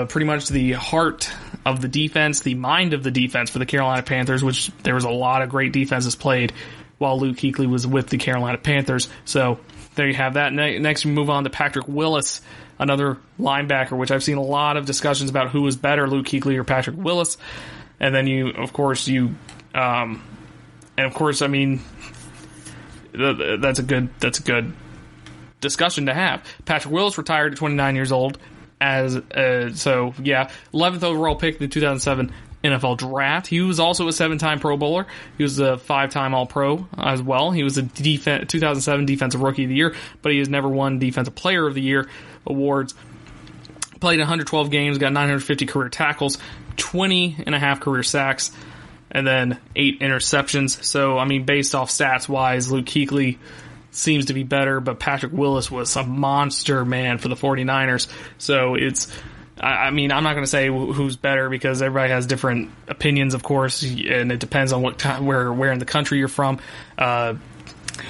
pretty much the heart of the defense, the mind of the defense for the Carolina Panthers, which there was a lot of great defenses played while Luke Kuechly was with the Carolina Panthers. So there you have that. Next, we move on to Patrick Willis, another linebacker, which I've seen a lot of discussions about who was better, Luke Kuechly or Patrick Willis. And then I mean, that's a good discussion to have. Patrick Willis retired at 29 years old 11th overall pick in the 2007 NFL Draft. He was also a 7-time Pro Bowler. He was a 5-time All-Pro as well. He was a 2007 Defensive Rookie of the Year, but he has never won Defensive Player of the Year awards. Played 112 games, got 950 career tackles, 20.5 career sacks, and then 8 interceptions. So, I mean, based off stats-wise, Luke Kuechly seems to be better, but Patrick Willis was a monster, man, for the 49ers. So I'm not going to say who's better because everybody has different opinions, of course, and it depends on where in the country you're from,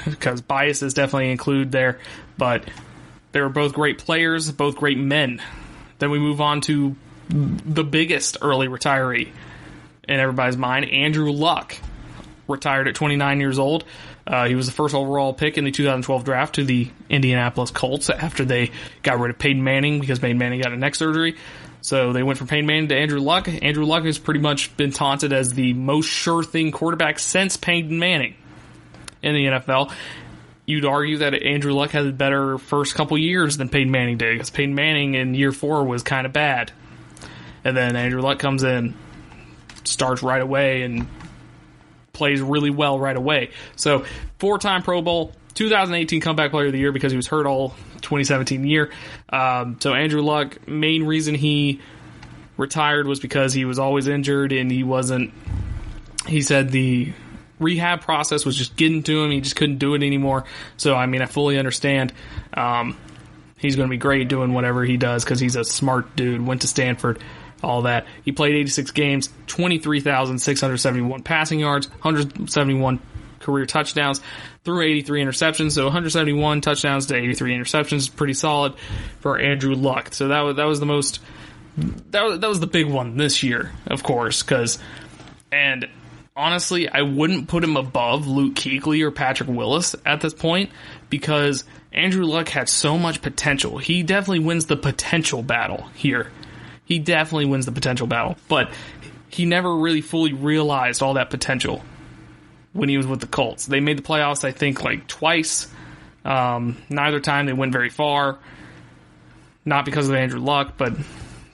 because biases definitely include there. But they were both great players, both great men. Then we move on to the biggest early retiree in everybody's mind, Andrew Luck. Retired at 29 years old. He was the first overall pick in the 2012 draft to the Indianapolis Colts after they got rid of Peyton Manning because Peyton Manning got a neck surgery. So they went from Peyton Manning to Andrew Luck. Andrew Luck has pretty much been taunted as the most sure-thing quarterback since Peyton Manning in the NFL. You'd argue that Andrew Luck had a better first couple years than Peyton Manning did because Peyton Manning in year 4 was kind of bad. And then Andrew Luck comes in, starts right away, and plays really well right away. So 4-time Pro Bowl, 2018 Comeback Player of the Year because he was hurt all 2017 year. So Andrew Luck, main reason he retired was because he was always injured and he said the rehab process was just getting to him. He just couldn't do it anymore. So, I mean, I fully understand. He's going to be great doing whatever he does because he's a smart dude, went to Stanford, all that. He played 86 games, 23,671 passing yards, 171 career touchdowns, threw 83 interceptions. So 171 touchdowns to 83 interceptions is pretty solid for Andrew Luck. So that was the big one this year, of course, and honestly, I wouldn't put him above Luke Kuechly or Patrick Willis at this point because Andrew Luck had so much potential. He definitely wins the potential battle here. He definitely wins the potential battle, but he never really fully realized all that potential when he was with the Colts. They made the playoffs, I think, like twice. Neither time they went very far. Not because of Andrew Luck, but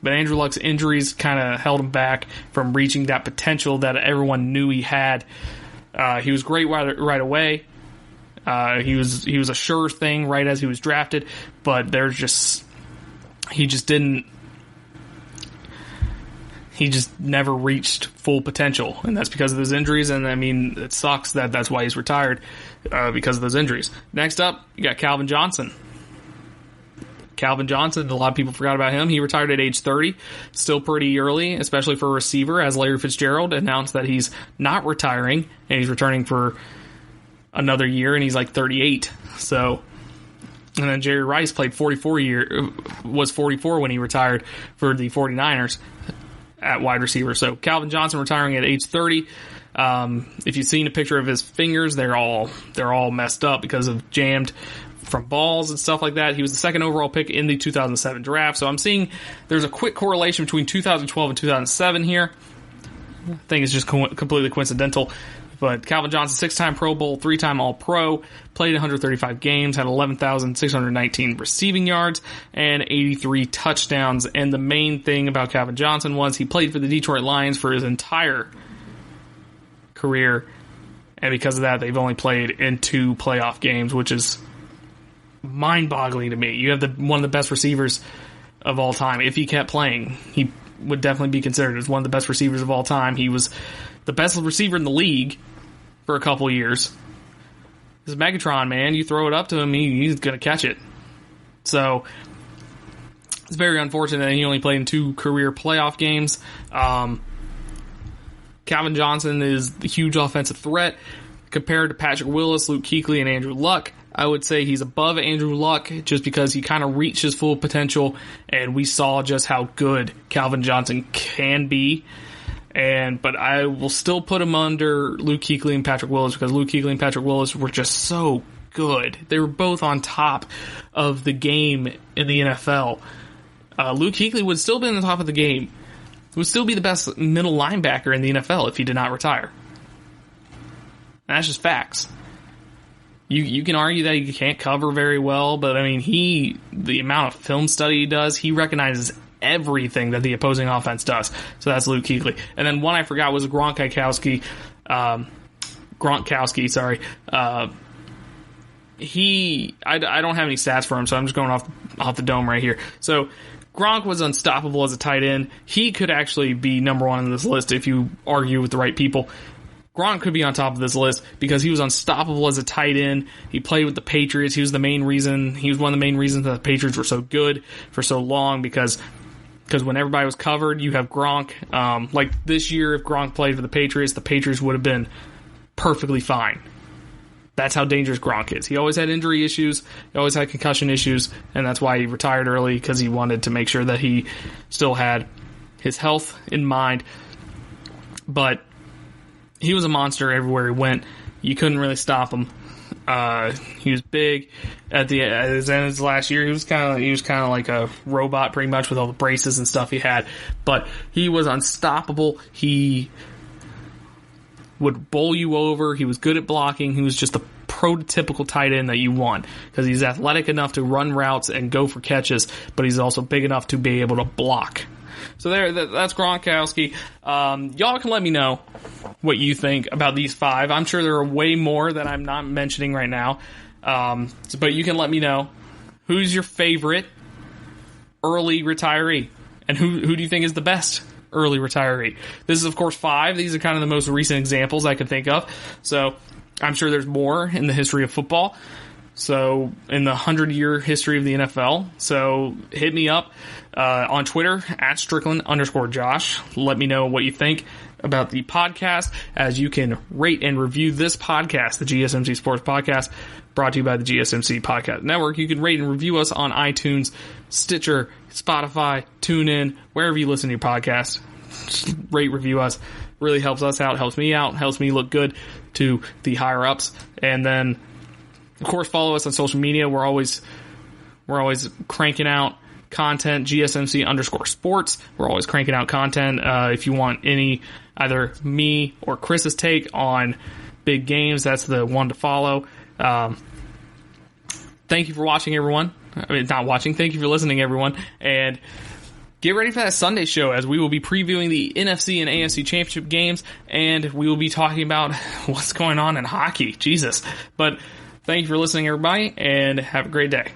Andrew Luck's injuries kind of held him back from reaching that potential that everyone knew he had. He was great right away. He was a sure thing right as he was drafted, but he just never reached full potential, and that's because of those injuries. And I mean, it sucks that that's why he's retired because of those injuries. Next up, you got Calvin Johnson. Calvin Johnson, a lot of people forgot about him. He retired at age 30, still pretty early, especially for a receiver, as Larry Fitzgerald announced that he's not retiring, and he's returning for another year, and he's like 38. So, and then Jerry Rice played 44 when he retired for the 49ers at wide receiver. So Calvin Johnson retiring at age 30. If you've seen a picture of his fingers, they're all messed up because of jammed from balls and stuff like that. He was the second overall pick in the 2007 draft. So I'm seeing there's a quick correlation between 2012 and 2007 here. I think it's just completely coincidental. But Calvin Johnson, 6-time Pro Bowl, 3-time All-Pro, played 135 games, had 11,619 receiving yards, and 83 touchdowns. And the main thing about Calvin Johnson was he played for the Detroit Lions for his entire career. And because of that, they've only played in 2 playoff games, which is mind-boggling to me. You have one of the best receivers of all time. If he kept playing, he would definitely be considered as one of the best receivers of all time. He was the best receiver in the league for a couple years. This Megatron, man, you throw it up to him, he's going to catch it. So it's very unfortunate that he only played in 2 career playoff games. Calvin Johnson is the huge offensive threat. Compared to Patrick Willis, Luke Kuechly, and Andrew Luck, I would say he's above Andrew Luck just because he kind of reached his full potential, and we saw just how good Calvin Johnson can be. But I will still put him under Luke Kuechly and Patrick Willis because Luke Kuechly and Patrick Willis were just so good. They were both on top of the game in the NFL. Luke Kuechly would still be in the top of the game. Would still be the best middle linebacker in the NFL if he did not retire. And that's just facts. You can argue that he can't cover very well, but I mean, the amount of film study he does, he recognizes everything that the opposing offense does. So that's Luke Kuechly. And then one I forgot was Gronkowski. I don't have any stats for him, so I'm just going off the dome right here. So Gronk was unstoppable as a tight end. He could actually be number 1 on this list if you argue with the right people. Gronk could be on top of this list because he was unstoppable as a tight end. He played with the Patriots. He was one of the main reasons that the Patriots were so good for so long because when everybody was covered, you have Gronk. Like this year, if Gronk played for the Patriots would have been perfectly fine. That's how dangerous Gronk is. He always had injury issues. He always had concussion issues, and that's why he retired early because he wanted to make sure that he still had his health in mind. But he was a monster everywhere he went. You couldn't really stop him. He was big. At the end of his last year, he was kind of like a robot, pretty much, with all the braces and stuff he had. But he was unstoppable. He would bowl you over. He was good at blocking. He was just the prototypical tight end that you want because he's athletic enough to run routes and go for catches, but he's also big enough to be able to block. So that's Gronkowski. Y'all can let me know what you think about these 5. I'm sure there are way more that I'm not mentioning right now. But you can let me know who's your favorite early retiree and who do you think is the best early retiree. This is, of course, 5. These are kind of the most recent examples I could think of. So I'm sure there's more in the history of football. So in the 100-year history of the NFL. So hit me up on Twitter at Strickland_Josh. Let me know what you think about the podcast, as you can rate and review this podcast, the GSMC Sports Podcast, brought to you by the GSMC Podcast Network. You can rate and review us on iTunes, Stitcher, Spotify, TuneIn, wherever you listen to your podcast. Just rate, review us. Really helps us out, helps me out, helps me look good to the higher ups. And then, of course, follow us on social media. We're always cranking out content, GSMC_sports. We're always cranking out content. If you want either me or Chris's take on big games, that's the one to follow. Thank you for watching, everyone. Thank you for listening, everyone. And get ready for that Sunday show, as we will be previewing the NFC and AFC championship games, and we will be talking about what's going on in hockey. Jesus. But thank you for listening, everybody, and have a great day.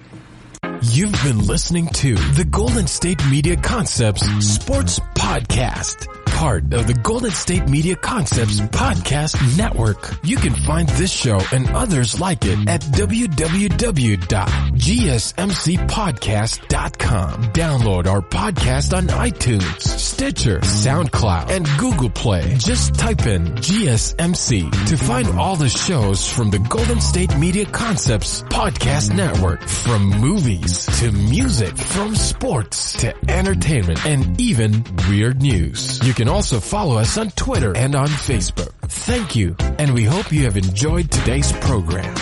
You've been listening to the Golden State Media Concepts Sports Podcast, part of the Golden State Media Concepts Podcast Network. You can find this show and others like it at www.gsmcpodcast.com. Download our podcast on iTunes, Stitcher, SoundCloud, and Google Play. Just type in GSMC to find all the shows from the Golden State Media Concepts Podcast Network, from movies to music, from sports to entertainment, and even weird news. You can also follow us on Twitter and on Facebook. Thank you, and we hope you have enjoyed today's program.